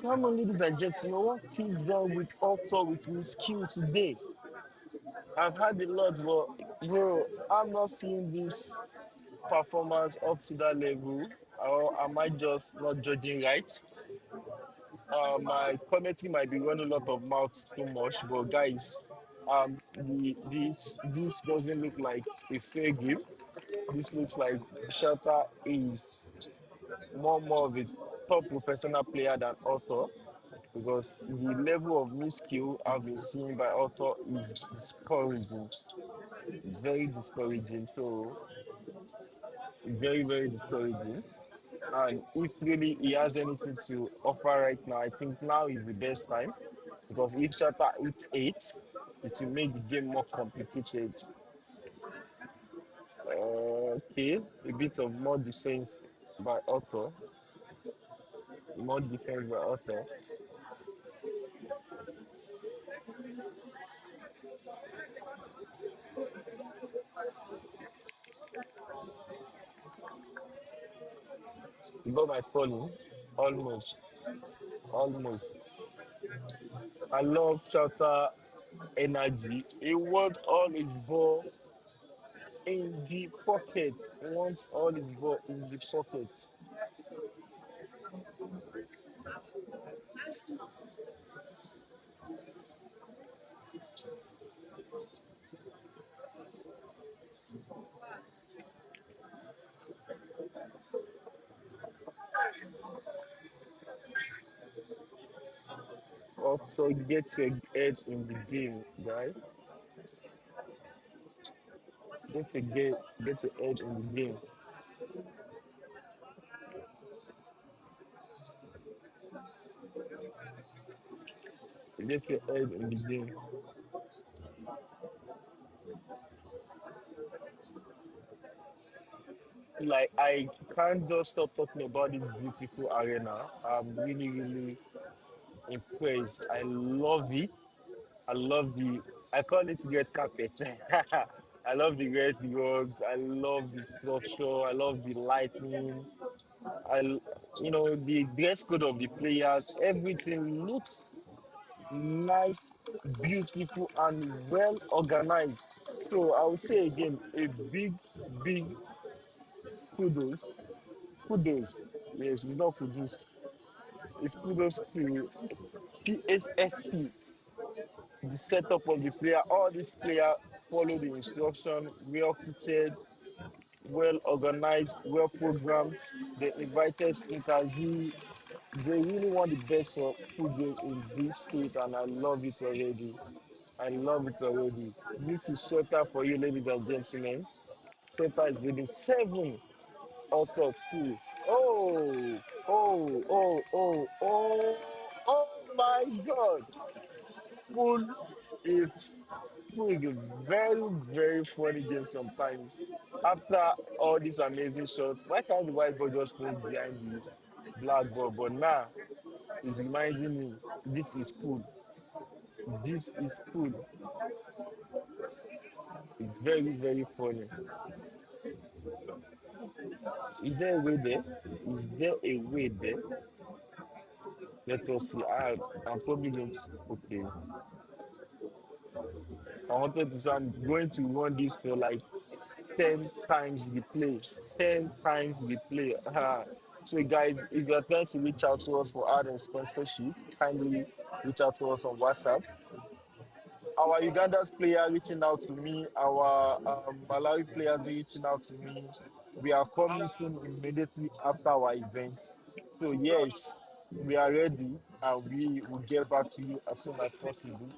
come on, ladies and gentlemen, what is wrong with Author with his skill today? I've had a lot, but bro, I'm not seeing this performance up to that level. Or am I just not judging right? My commentary might be running a lot of mouth too much, but guys, this doesn't look like a fair game. This looks like Shelter is more of a top professional player than Otto, because the level of skill I've been seeing by Otto is discouraging, very discouraging. So very discouraging. And if really he has anything to offer right now, I think now is the best time, because if Shelter hits eight, is to make the game more complicated. Okay, a bit of more defense by Otto. More defense by Otto. But my falling, almost, almost. I love Shota energy. He wants all his ball in the pocket. He wants all his ball in the pocket. also get your head in the game, guys. Get your head in the game. Get your head in the game. Like I can't just stop talking about this beautiful arena. I'm really, really impressed. I love it. I love the I call it red carpet. I love the red rugs. I love the structure. I love the lighting. I the dress code of the players. Everything looks nice, beautiful, and well organized. So I would say again, a big, big kudos, kudos. Yes, it's not kudos. It's kudos to Phsp, the setup of the player. All these players follow the instruction, well fitted, well organized, well programmed. They invited snookerz. They really want the best for football in this state, and I love it already. I love it already. This is Shota for you, ladies and gentlemen. Shota is winning 7 out of 2. Oh, oh my God. Pool is Pool is a very, very funny game sometimes. After all these amazing shots, why can't the white ball just move behind the black ball? But now, it's reminding me this is cool. This is cool. It's very, very funny. Is there a way there? Is there a way there? Let us see. I'm probably going to. Okay. I wanted to say I'm going to run this for like 10 times the play. 10 times the play. So, guys, if you're trying to reach out to us for ad and sponsorship, kindly reach out to us on WhatsApp. Our Uganda's player reaching out to me, our Malawi players reaching out to me. We are coming soon immediately after our events. So yes, we are ready and we will get back to you as soon as possible.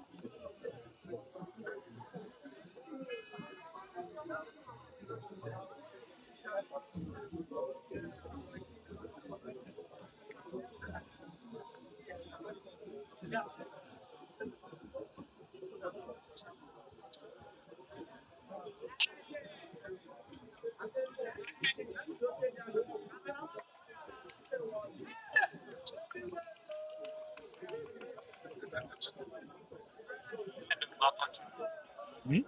Hmm?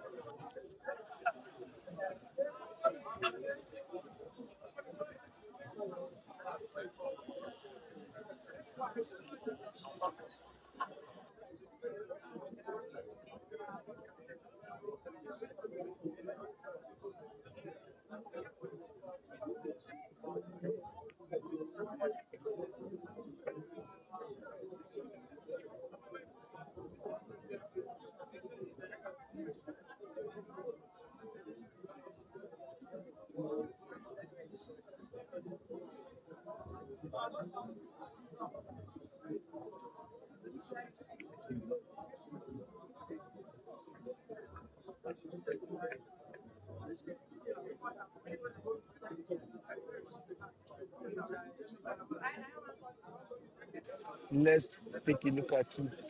Let's take a look at it.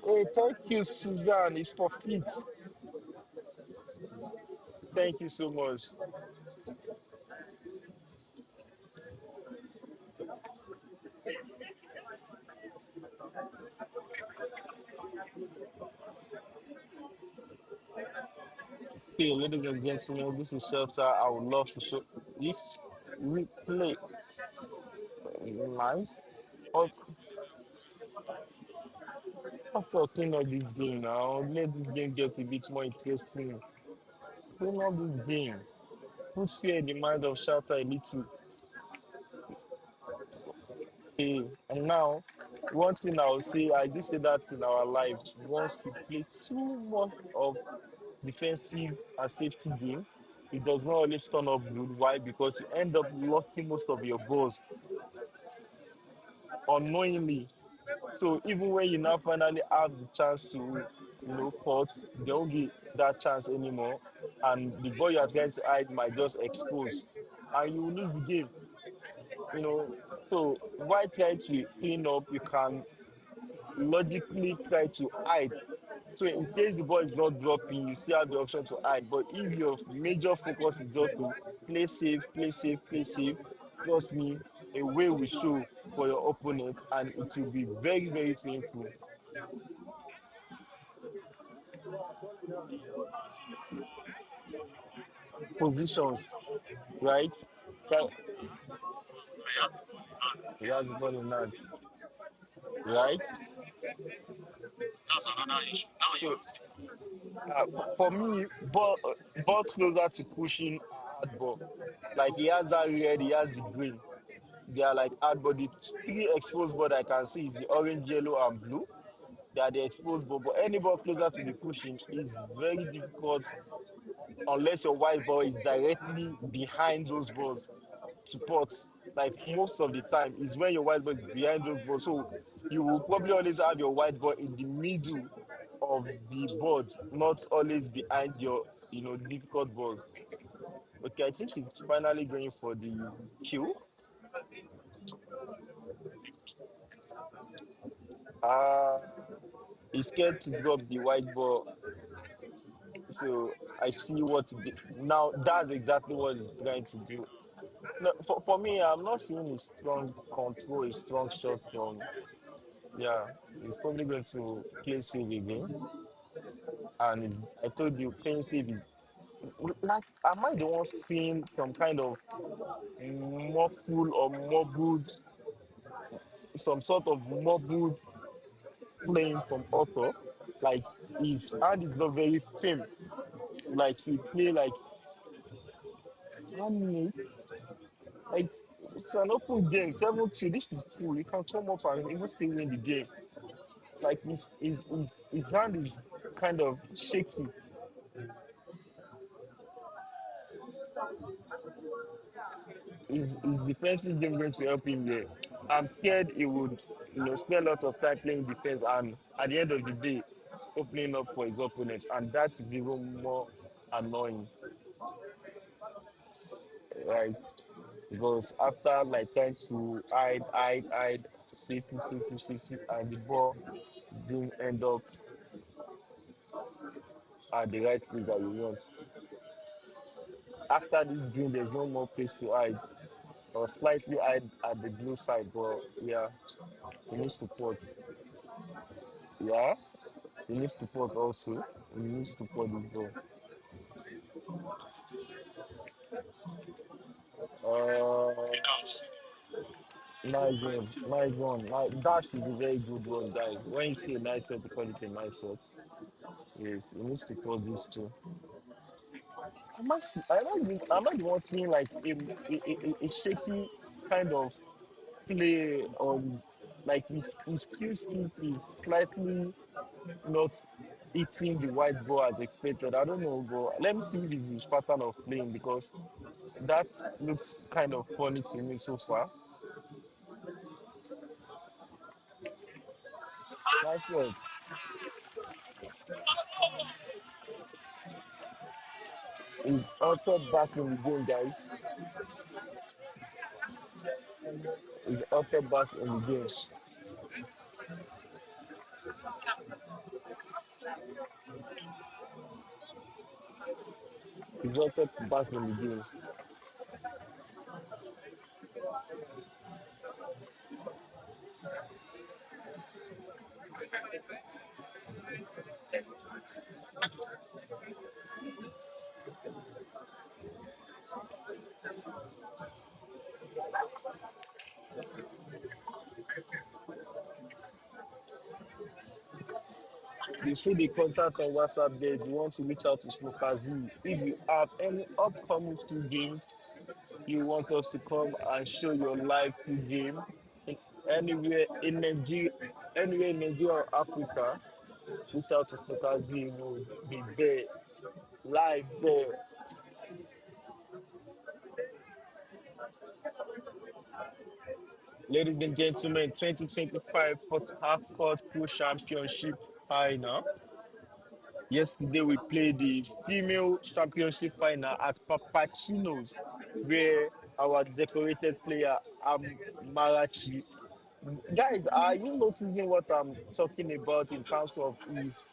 Hey, thank you, Suzanne. It's for fit. Thank you so much. Okay, ladies and gentlemen, this is Shelter. I would love to show this replay. Nice. Oh, after clean up this game now, let this game get a bit more interesting. Clean up this game. Put fear in the mind of Shelter a little. Okay. And now, one thing I will say, I just say that in our life, once we play too much of defensive and safety game, it does not always turn up good. Why? Because you end up locking most of your goals unknowingly. So even when you now finally have the chance to, pot, they don't get that chance anymore. And the ball you are trying to hide might just expose. And you will lose the game. So why try to clean up? You can logically try to hide. So in case the ball is not dropping, you still have the option to hide. But if your major focus is just to play safe, play safe, play safe, trust me, a way will show for your opponent and it will be very, very painful. Positions, right? That, he has the ball in hand, right? That's another issue. Now you So for me, balls closer to pushing hard ball. Like he has that red, he has the green. They are like hard ball. The three exposed ball I can see is the orange, yellow, and blue. They are the exposed ball. But any ball closer to the pushing is very difficult unless your white ball is directly behind those balls to pot. Like most of the time is when your white ball is behind those balls. So you will probably always have your white ball in the middle of the board, not always behind your, difficult balls. Okay, I think he's finally going for the kill. Uh he's scared to drop the white ball. So I see now that's exactly what he's trying to do. No, for me, I'm not seeing a strong control, a strong shot from. Yeah, he's probably going to play save again. And I told you, playing save is like, am I the one seeing some kind of muffled or mobbled, some sort of mobbled playing from Otto? Like his hand is not very firm. Like he play like, I like it's an open game, 7-2. This is cool. You can come up and even still win the game. Like his hand is kind of shaky. His defensive game going to help him there. I'm scared he would, spend a lot of time playing defense and at the end of the day, opening up for his opponents. And that's even more annoying, right? Because after like trying to hide, safety, safety, safety, and the ball didn't end up at the right place that you want. After this green, there's no more place to hide or slightly hide at the blue side, but yeah, he needs to port. Yeah, he needs to port also. He needs to port this ball. Uh, nice one, nice one. That is a very good one, guys. When you see a nice shot, you call it a nice shot. Yes, he needs to port this too. Am I the one seeing like a shaky kind of play on like his skill stick is slightly not hitting the white ball as expected. I don't know, but let me see if it's his pattern of playing because that looks kind of funny to me so far. Nice work. He's altered back in the game, guys. He's altered back in the game. He's altered back in the game. You see the contact on WhatsApp there. If you want to reach out to snookerz, if you have any upcoming two games you want us to come and show your live two game in anywhere in Nigeria, anywhere in Nigeria or Africa, reach out to snookerz. We will be there, live there. Ladies and gentlemen, 2025 Port Harcourt Pro Championship final. Yesterday we played the female championship final at Papachino's, where our decorated player Marachi. Guys, are you noticing what I'm talking about in terms of his?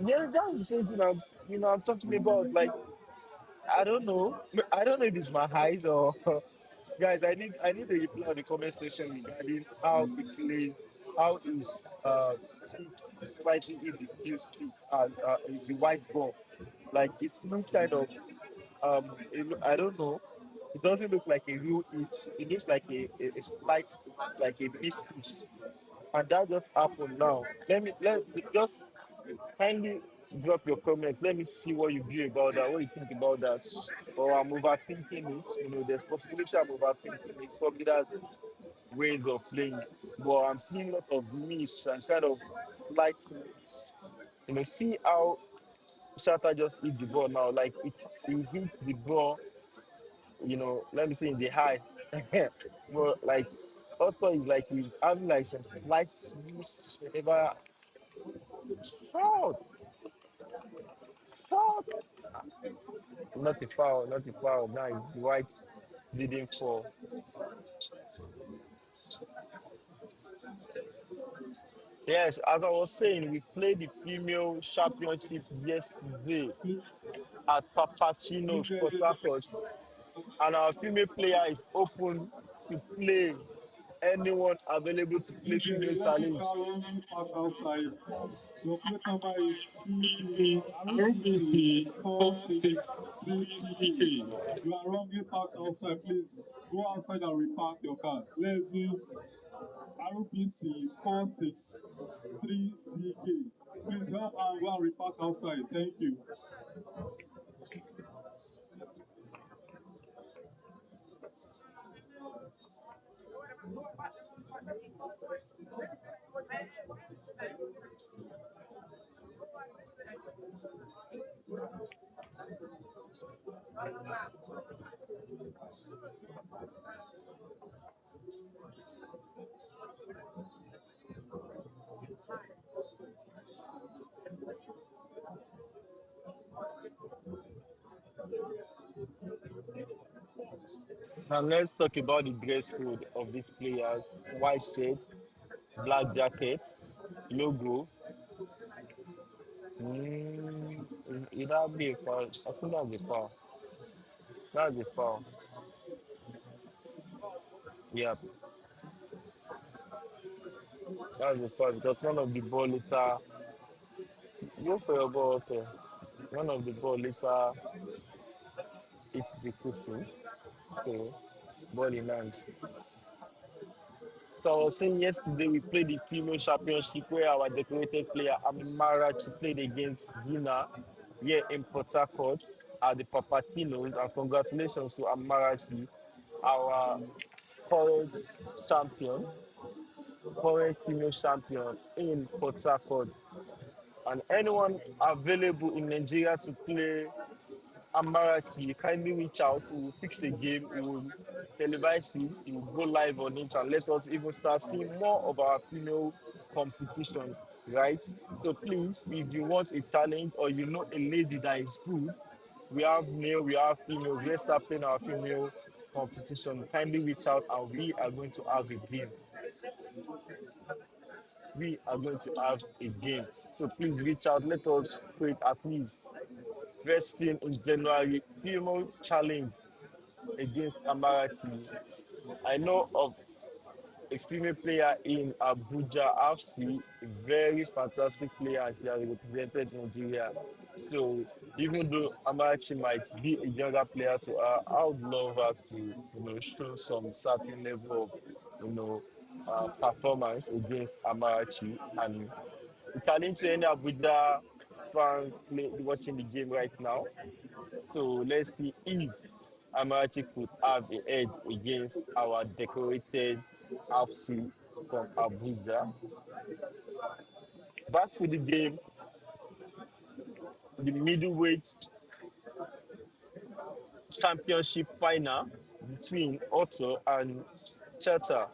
Yeah, that's the same thing I'm talking about. Like, I don't know. I don't know if it's my height or guys. I need a reply on the comment section regarding how he plays, how his stick is slightly in the cue stick and the white ball. Like it looks kind of I don't know. It doesn't look like a real hit. It looks like a slight, like a miss hit. And that just happened now. Just kindly drop your comments. Let me see what you view about that, what you think about that. Or I'm overthinking it. There's possibility I'm overthinking it. Probably that's its ways of playing. But I'm seeing a lot of miss and kind of slight miss. See how Shatta just hit the ball now. Like he hit the ball, let me say in the high. But like Otto is like he's having like some slight miss whenever shot, shot. Not a foul, not a foul. Nice. White didn't fall. Yes, as I was saying, we played the female championship yesterday Please, at please, Papachino's Port Harcourt, and our female player is open to play. Anyone available to play please, female let us challenge. start running back outside. Your plate number is PA RPC RPC 463CK. 463CK. You are wrongly parked outside. Please go outside and repark your car. Let's use RPC 463CK. Please help and go and repark outside. Thank you. And let's talk about the dress code of these players. White shirt, black jacket, logo. That'd be a foul. I think that's a foul. That's a foul. Yeah, that's a foul because none of the ball later. Go for your ball, okay. None of the ball later hit the cushion. So, ball in hand. So I was saying yesterday we played the female championship where our decorated player Amarachi played against Gina here in Port Harcourt at the Papakinos. And congratulations to Amarachi, our current champion, current female champion in Port Harcourt. And anyone available in Nigeria to play Amarachi, kindly reach out. We will fix a game. We will televise it. We will go live on it and let us even start seeing more of our female competition, right? So please, if you want a challenge or you know a lady that is good, we have male, we have female. Let's start playing our female competition. Kindly reach out and we are going to have a game. We are going to have a game. So please reach out. Let us create at least first thing in January female challenge against Amaraki. I know of a female player in Abuja FC, a very fantastic player, and she has represented Nigeria. So even though Amaraki might be a younger player to her, I would love her to, show some certain level of, performance against Amarachi. And according to any Abuja fans watching the game right now, so let's see if Amarachi could have the edge against our decorated FC from Abuja. Back to the game, the middleweight championship final between Otto and Chata.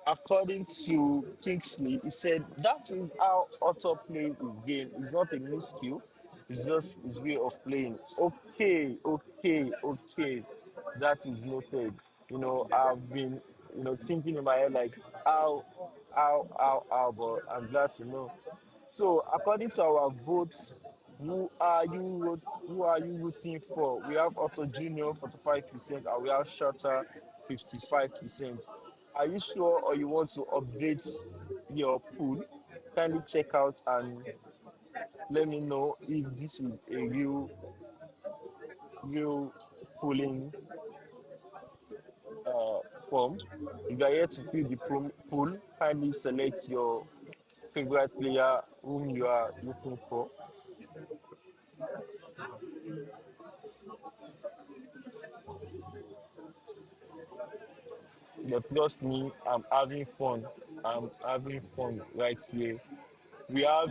According to Kingsley, he said that is how Otto plays his game. It's not a miscue, it's just his way of playing. Okay, okay, okay. That is noted. I've been, thinking in my head like how, but I'm glad to know. So, according to our votes, who are you rooting for? We have Otto Junior 45% and we have Shutter 55%. Are you sure or you want to update your pool? Kindly check out and let me know if this is a real pooling uh, form. If you are here to fill the pool, kindly select your favorite player whom you are looking for. But trust me, I'm having fun. I'm having fun right here. We have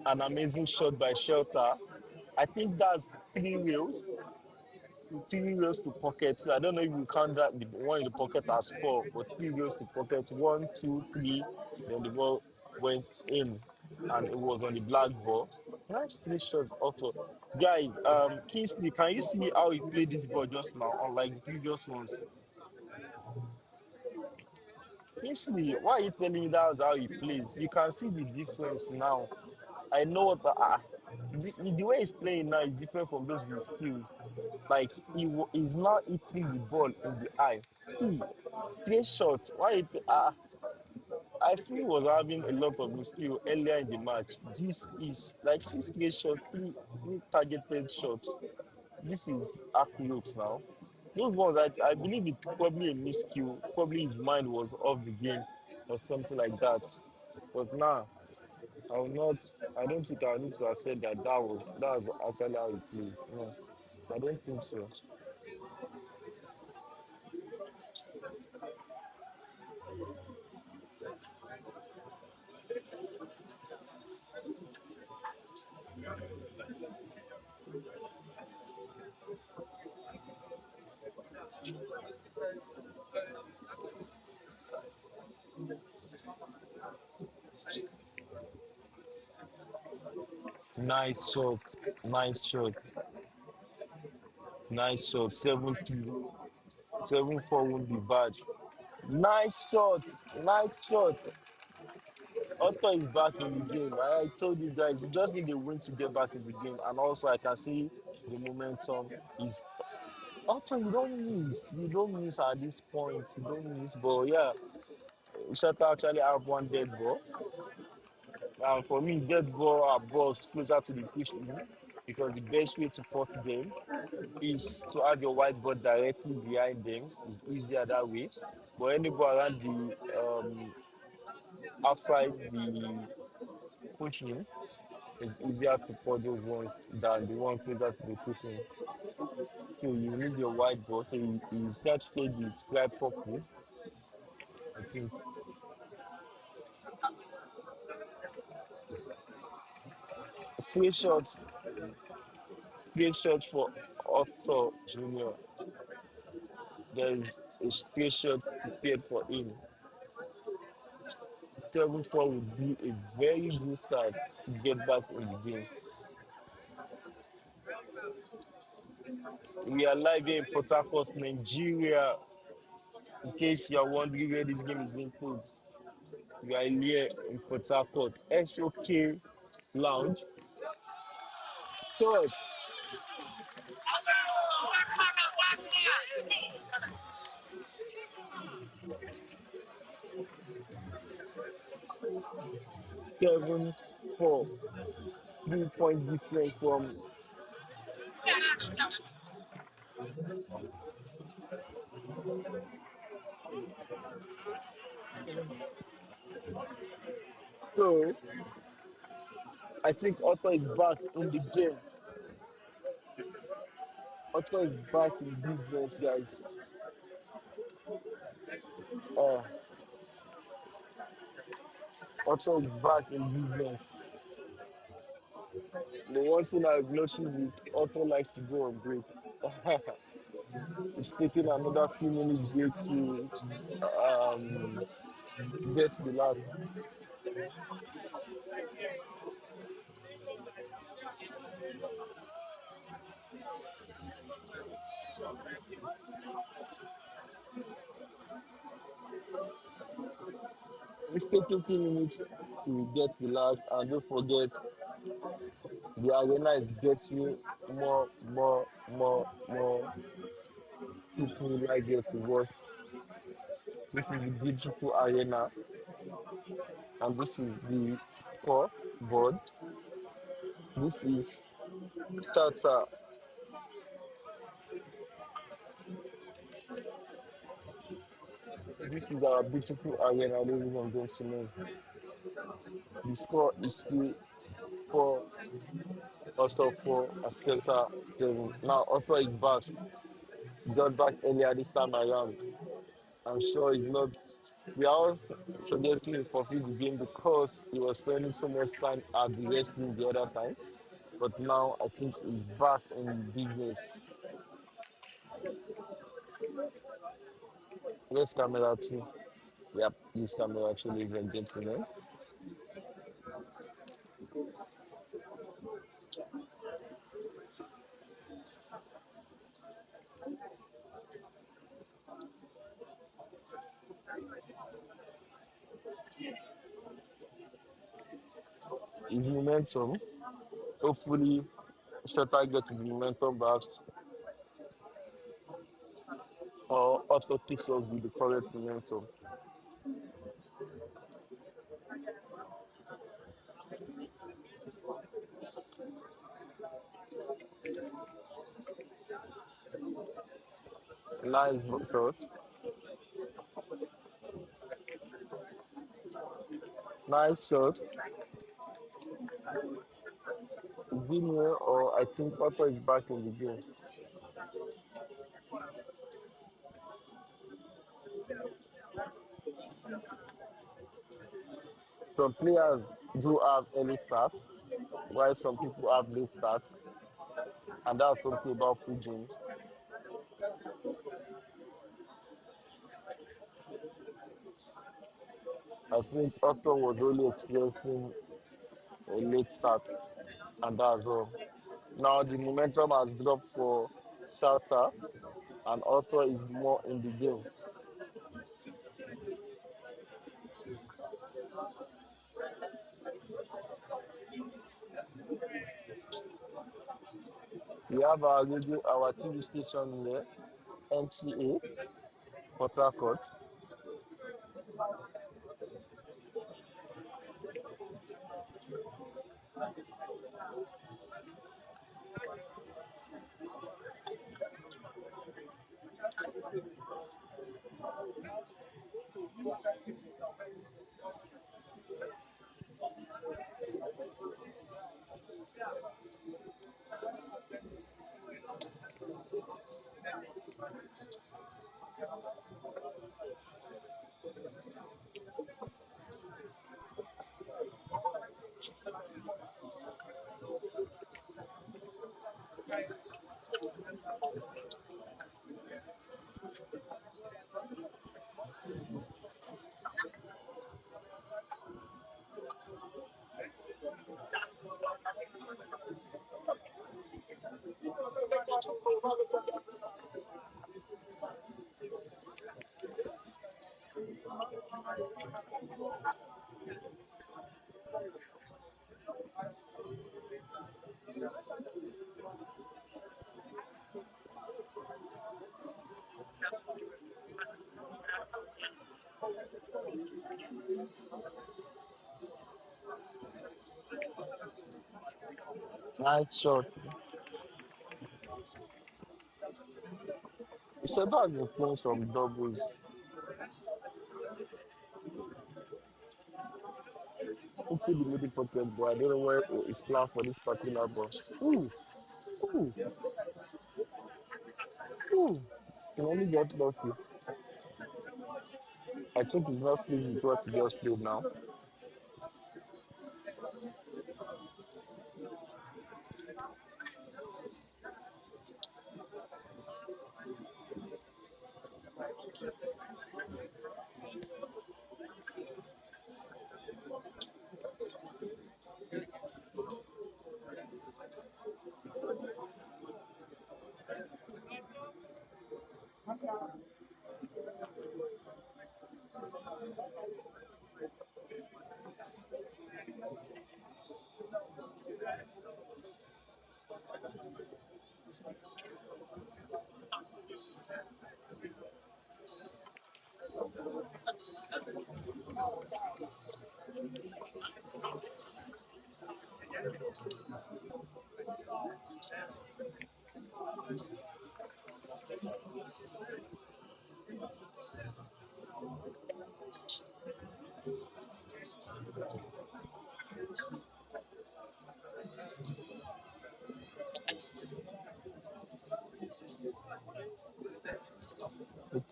an amazing shot by Shelter. I think that's three rails to pocket. So I don't know if you count that the one in the pocket as four, but three rails to pocket. One, two, three. Then the ball went in, and it was on the black ball. Nice three shots also. Guys, Kingsley, can you see how he played this ball just now, unlike the previous ones? Kingsley, why are you telling me that's how he plays? You can see the difference now. I know what the way he's playing now is different from those with skills. Like he's not hitting the ball in the eye. See, straight shots. I feel he was having a lot of skill earlier in the match. This is like six straight shots, three targeted shots. This is accurate now. Those ones, I believe it's probably a miscue. Probably his mind was off the game or something like that. But now, I will not. I don't think I need to have said that was actually how he played. No, I don't think so. Nice shot, nice shot, nice shot. 7-3, 7-4 won't be bad. Nice shot, nice shot. Otto is back in the game. I told you guys, you just need a win to get back in the game. And also, I can see the momentum is. Otto, you don't miss. You don't miss at this point. You don't miss. But yeah, Shatta actually have one dead ball. And for me, dead ball are balls closer to the push in because the best way to pot them is to have your whiteboard directly behind them. It's easier that way. But any ball around the outside the pushing, it's easier to pour those ones than the one closer to the pushing. So you need your whiteboard. So you start to play the scribe properly. I think straight shot, straight shot for Otto Junior. There's a straight shot prepared for him. 7-4 would be a very good start to get back in the game. We are live here in Port Harcourt, Nigeria. In case you are wondering where this game is being played, we are here in Port Harcourt. SOK Lounge. Third, 7-4. 3 point difference from. So I think Otto is back in the game. Otto is back in business, guys. Uh, Otto is back in business. The one thing I've noticed is Otto likes to go on break. It's taking another few minutes break to um, get relaxed. It's taking few minutes to get relaxed, and don't forget the arena is getting more people like there to watch. This is the beautiful arena, and this is the score board. This is Tata. This is our beautiful arena, ladies and gentlemen. The score is still 4 Otto 4 Atlanta 7. Now Otto is back. Got back earlier this time around. I'm sure he's not. We are all suggesting he forfeit the game because he was spending so much time at the wrestling the other time. But now I think he's back in business. Let's camera too. Yep, this camera actually, ladies and gentlemen. His momentum. Hopefully, Shota get the momentum back or Otto picks up with the correct momentum. Nice shot. Nice shot. Vinny or I think Otto is back in the game. Some players do have early starts, while some people have late starts, and that's something about pigeons. I think Otto was only experiencing a late start, and that's all. Now the momentum has dropped for Shelter, and Otto is more in the game. We have our radio, our TV station here, MCA, Port Harcourt. Nice shot. Shelter has been playing some doubles. Who played the middle for but I don't know where it's planned for this particular ball. Ooh, ooh, ooh. Can only get lucky. I think he's not pleased with what he just played now.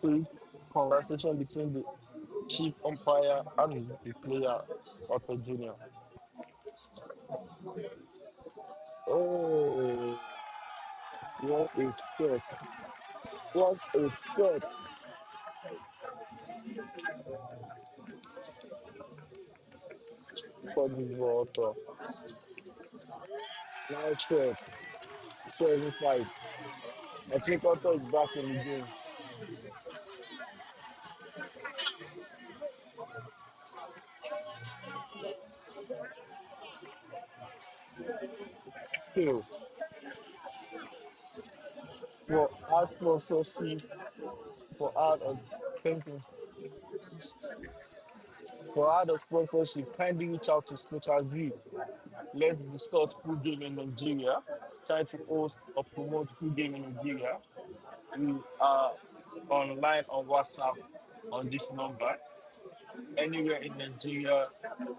The conversation between the chief umpire and the player of the junior. Oh, what a shot! What a shot for this water. Nice shot. 7-5. I think Otto is back in the game. Two. For our sponsorship, for our thinking, for our sponsorship, kindly reach out to snookerz. Let's discuss food game in Nigeria. Try to host or promote food game in Nigeria. We are online on WhatsApp on this number. Anywhere in Nigeria,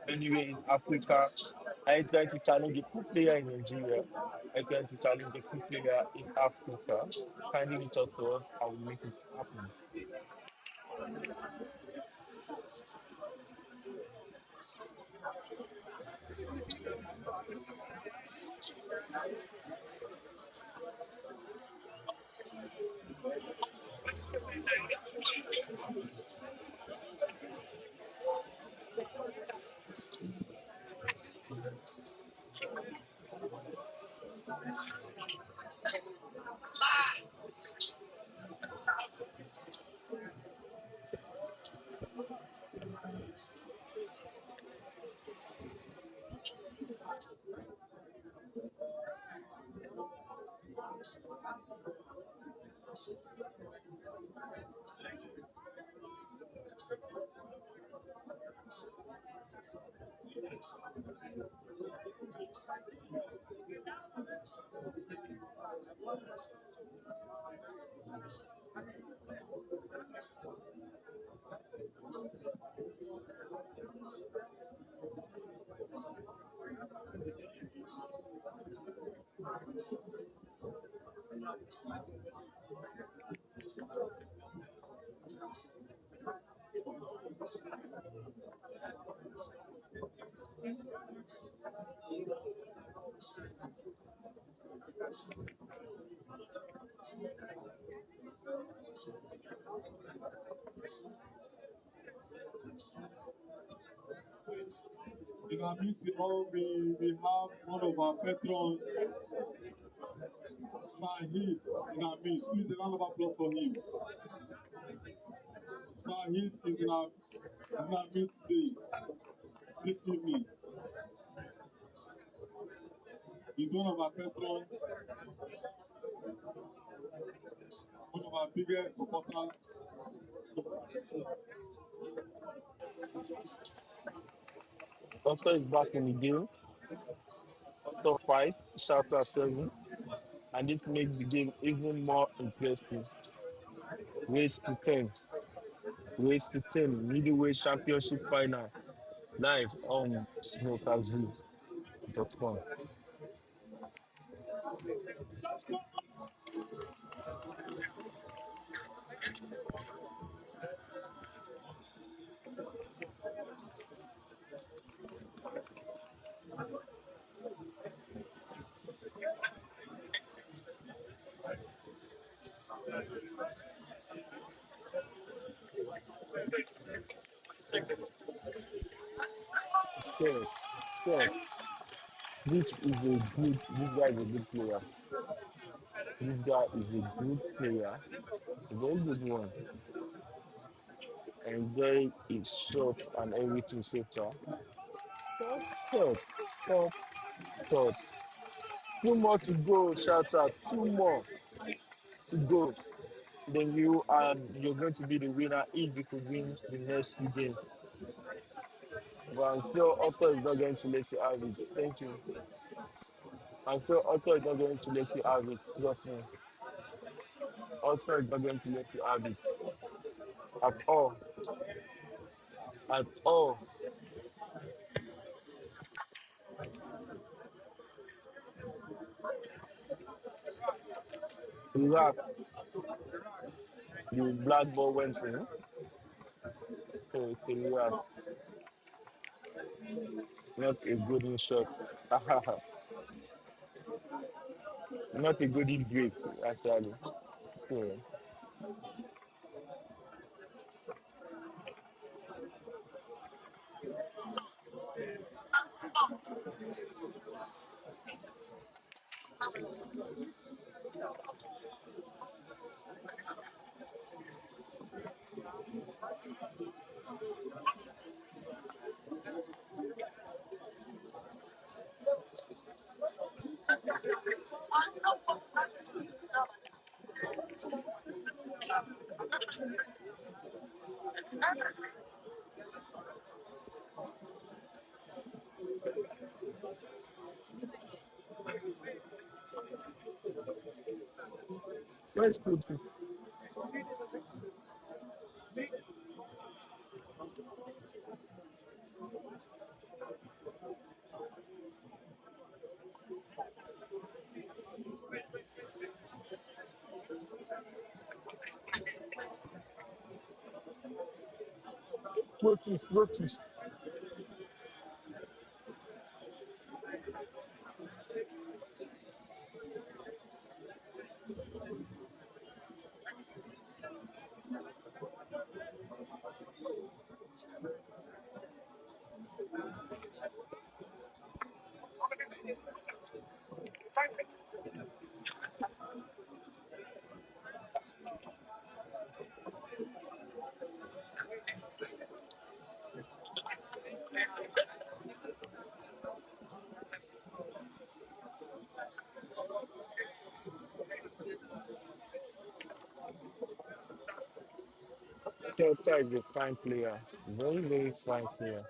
anywhere in Africa. I try to challenge a coup player in Nigeria. I try to challenge a coup player in Africa. Kindly reach out to us. I will make it happen. In our midst, we have one of our patrons, Sahis, in our midst. Please, a round of applause for him. Sahis is in our midst today, this evening. He's one of our patrons, one of our biggest supporters. Otto is back in the game. Otto 5, Shatter 7. And this makes the game even more interesting. Race to 10. Race to 10. Middleweight Championship Final. Live on snookerz.com. Yes, yes. This guy is a good player. This guy is a good player, a very good one. Enjoy his shot and everything so far. Top, top, top, top. Two more to go, shout out. Two more to go. Then you're going to be the winner if you could win the next two games. But I'm sure Otto is not going to let you have it. Thank you. I'm sure Otto is not going to let you have it. Trust me. Otto is not going to let you have it at all. At all. Iraq, the black ball went in. So it's Iraq. Not a good shot. Not a good break, actually. So, let's put it. Put it. Kelta is a fine player. Very, very fine player.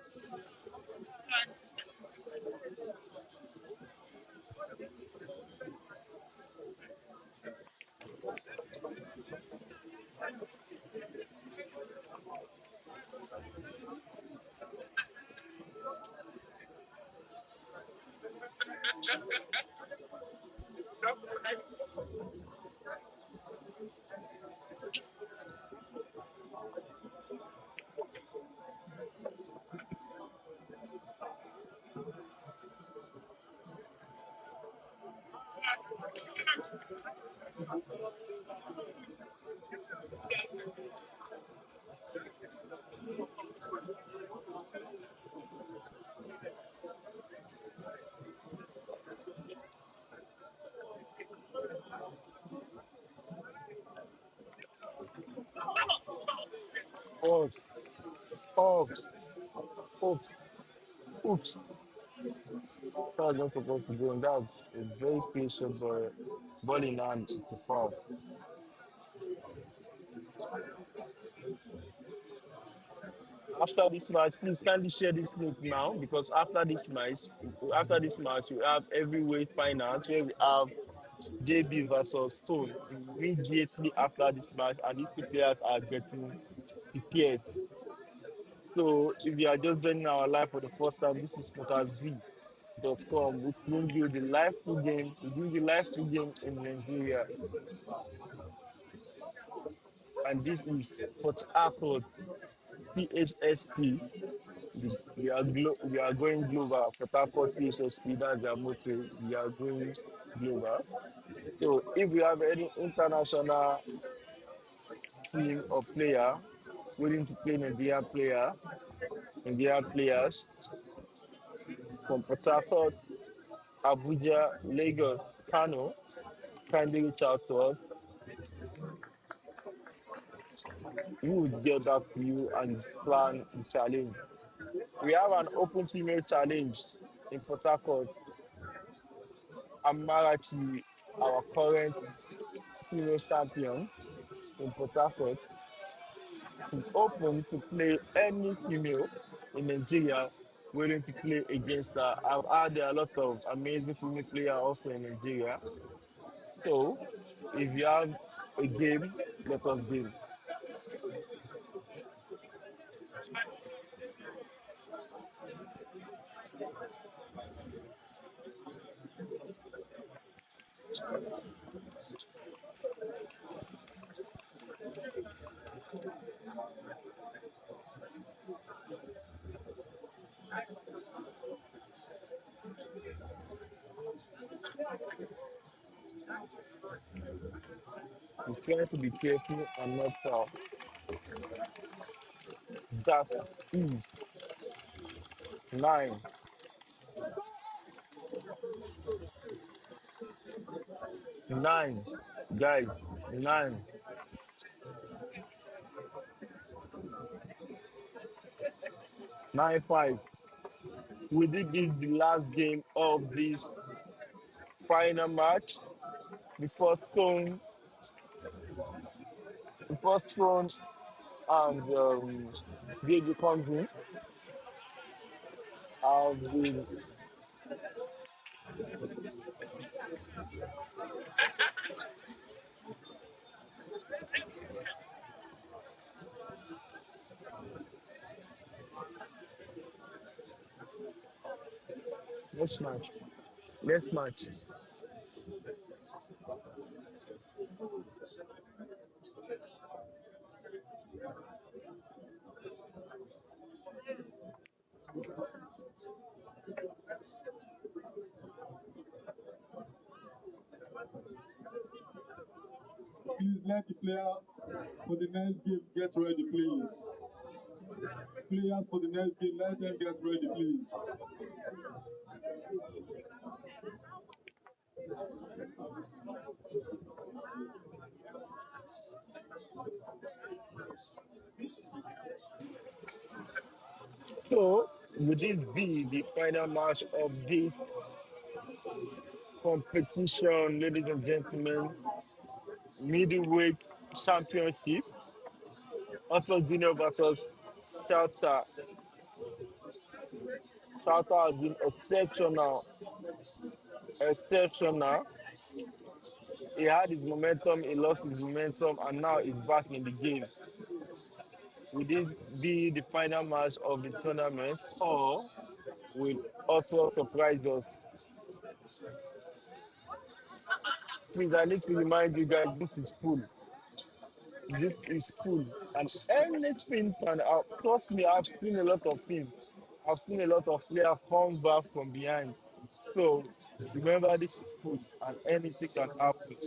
Oops, oops, oops, oops. That was not supposed to do, and that's a very special ball in hand to foul. After this match, please kindly share this link now because after this match, we have heavyweight finals where we have JB versus Stone immediately after this match, and these two players are getting prepared. So if you are just joining our live for the first time, this is snookerz.com. We bring you the live two game. We bring you live two game in Nigeria, and this is Port Harcourt PHSP. We are going global. Port Harcourt PHSP. That's their motto. We are going global. So if we have any international team or player willing to play Nigerian players from Port Harcourt, Abuja, Lagos, Kano, kindly reach out to us. We will get back to you and plan the challenge. We have an open female challenge in Port Harcourt. Amarachi, our current female champion in Port Harcourt, is open to play any female in Nigeria willing to play against her. I've heard there are a lot of amazing female players also in Nigeria. So, if you have a game, let us game. He's trying to be careful and not foul. That is 9, 9, guys, 9, 9-5. We did this the last game of this final match. The first stone, the first stone, and Diego comes in. Have been next match. Next match. Please let the player for the next game get ready, please. Players for the next game, let them get ready, please. So, would this be the final match of this competition, ladies and gentlemen? Middleweight championship. Also, Junior versus Shelter. Shelter has been exceptional, exceptional. He had his momentum, he lost his momentum, and now he's back in the game. Will this be the final match of the tournament, or will also surprise us? Please, I need to remind you guys, this is cool. This is cool. And anything can trust me, I've seen a lot of things. I've seen a lot of players come back from behind. So remember, this is cool and anything can happen.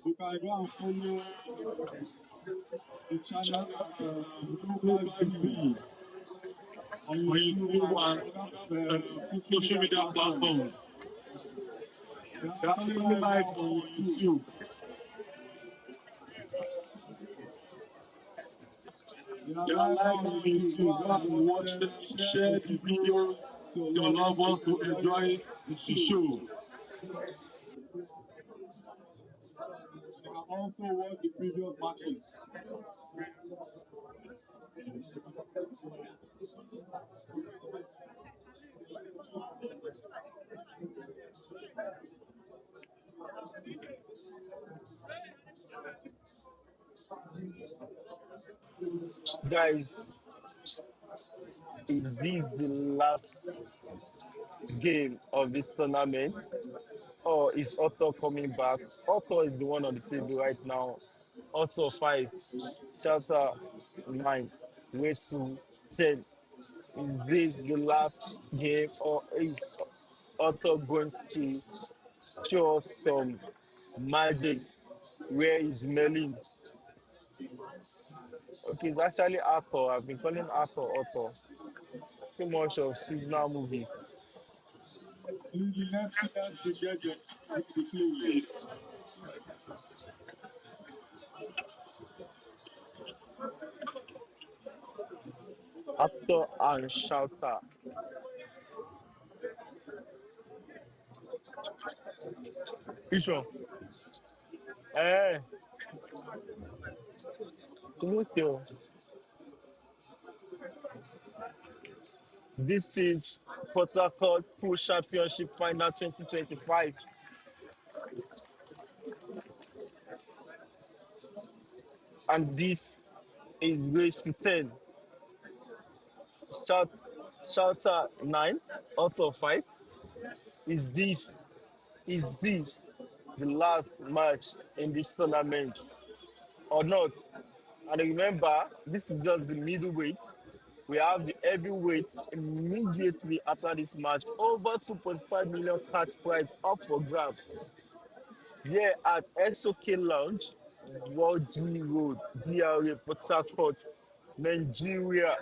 You can go and follow the channel snookerz TV on on YouTube YouTube and and other social social media media platforms. platforms. They are They are actually actually live live now on on YouTube. YouTube. They are They are live now live on on YouTube. Go YouTube. Go and and watch watch them, them, share the share the videos videos to your to your loved loved ones to ones to enjoy enjoy the the show. show. They can also watch the previous matches. Guys, is this the last game of this tournament? Or is Otto coming back? Otto is the one on the table right now. Otto 5, Shelter 9, Waste 10. Is this the last game, or is Otto going to show us some magic? Where is Merlin? Okay, it's actually Arthur. I've been calling Arthur Otto. Too much of seasonal movie. The next players should get the playlist. Actor and shouter. Which one? Eh, Timothy. This is Port Harcourt Pool Championship Final 2025. And this is race to 10. Shout, shouter 9 out of 5. Is this the last match in this tournament or not? And remember, this is just the middleweight. We have the heavyweight immediately after this match. Over 2.5 million cash prize up for grabs. Here at SOK Lounge, World G Road, DRA, Port Harcourt, Nigeria.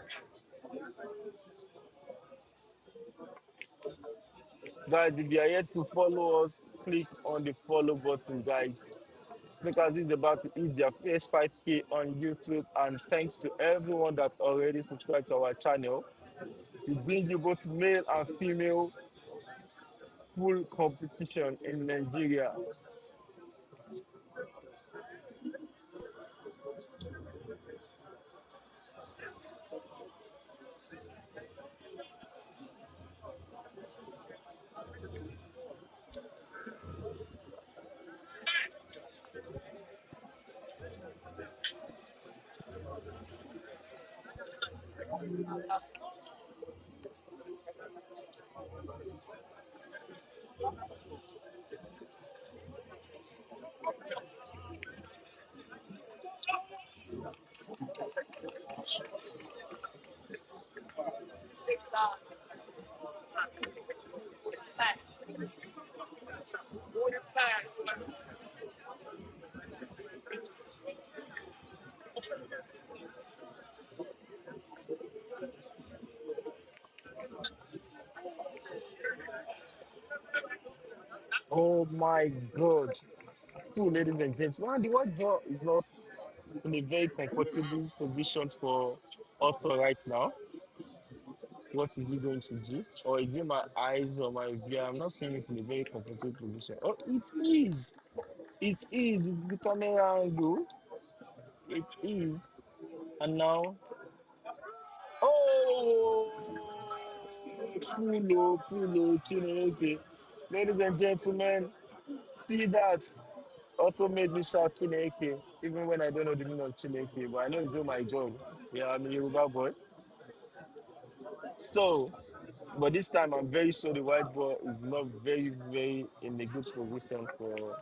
Guys, if you are yet to follow us, click on the follow button, guys. Because this is about to hit their first 5K on YouTube. And thanks to everyone that already subscribed to our channel. We bring you both male and female full competition in Nigeria. Oh my God. Two ladies and gentlemen. The white girl is not in a very comfortable position for Otto right now. What is he going to do? Or is it my eyes or my view? I'm not saying it's in a very comfortable position. Oh, it is. It is. It's the camera angle. It is. And now, oh, Chineke. Ladies and gentlemen, see that. Otto made me shout Chineke, even when I don't know the meaning of Chineke, but I know it's all my job. Yeah, I'm a Yoruba boy. So, but this time I'm very sure the white ball is not very in a good position for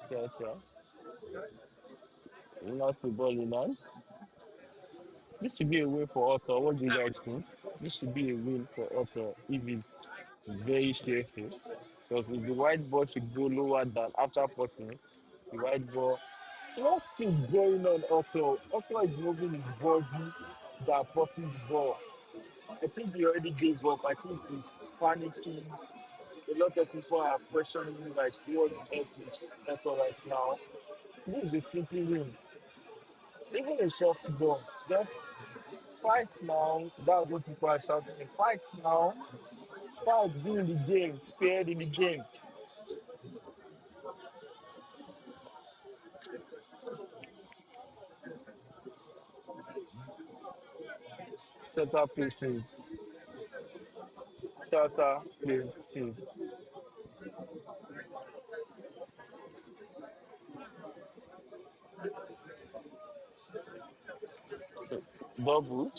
Delta. Not the ball in hand. This should be a win for Otto. What do you guys think? This should be a win for Otto if it's very careful. Because if the white ball should go lower than after putting, the white ball. What is going on, Otto? Otto is moving his body than putting the ball. I think he already gave up. I think he's panicking. A lot of people are questioning like what is Otto right now. This is a simple win. Even a soft ball. Just fight now. That's what people are shouting. Fight now. Fight, be in the game. Fair in the game. Shut up, please. Shut up, please. Double.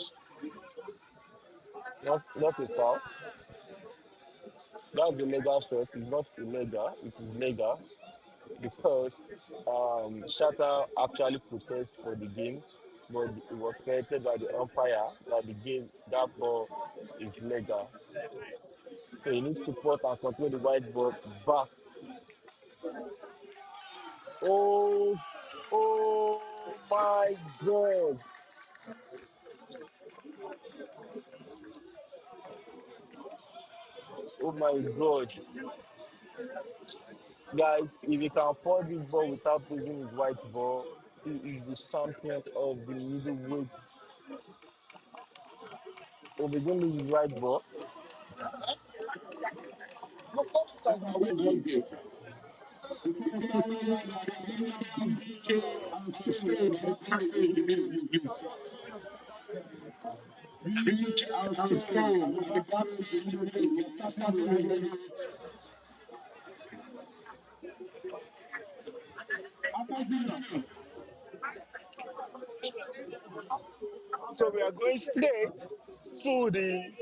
Not a foul. That's the legal step. It's not illegal. It is legal because Shatter actually protests for the game, but it was corrected by the umpire that the game that ball is legal. So he needs to put and control the white ball back. Oh, oh my God! Oh my God! Guys, if he can afford this ball without losing his white ball, he is the champion of the middleweight. If he didn't lose his white ball, No, come inside now. Where's one game? The comments are saying that they are giving DJ and and stay stay and and stay stay in the middle, please. please. DJ DJ and and stay stay and the and the backstage backstage immediately. We are immediately. We're starting the starting the heavyweight. heavyweight. Alpha Junior, so we are going straight to the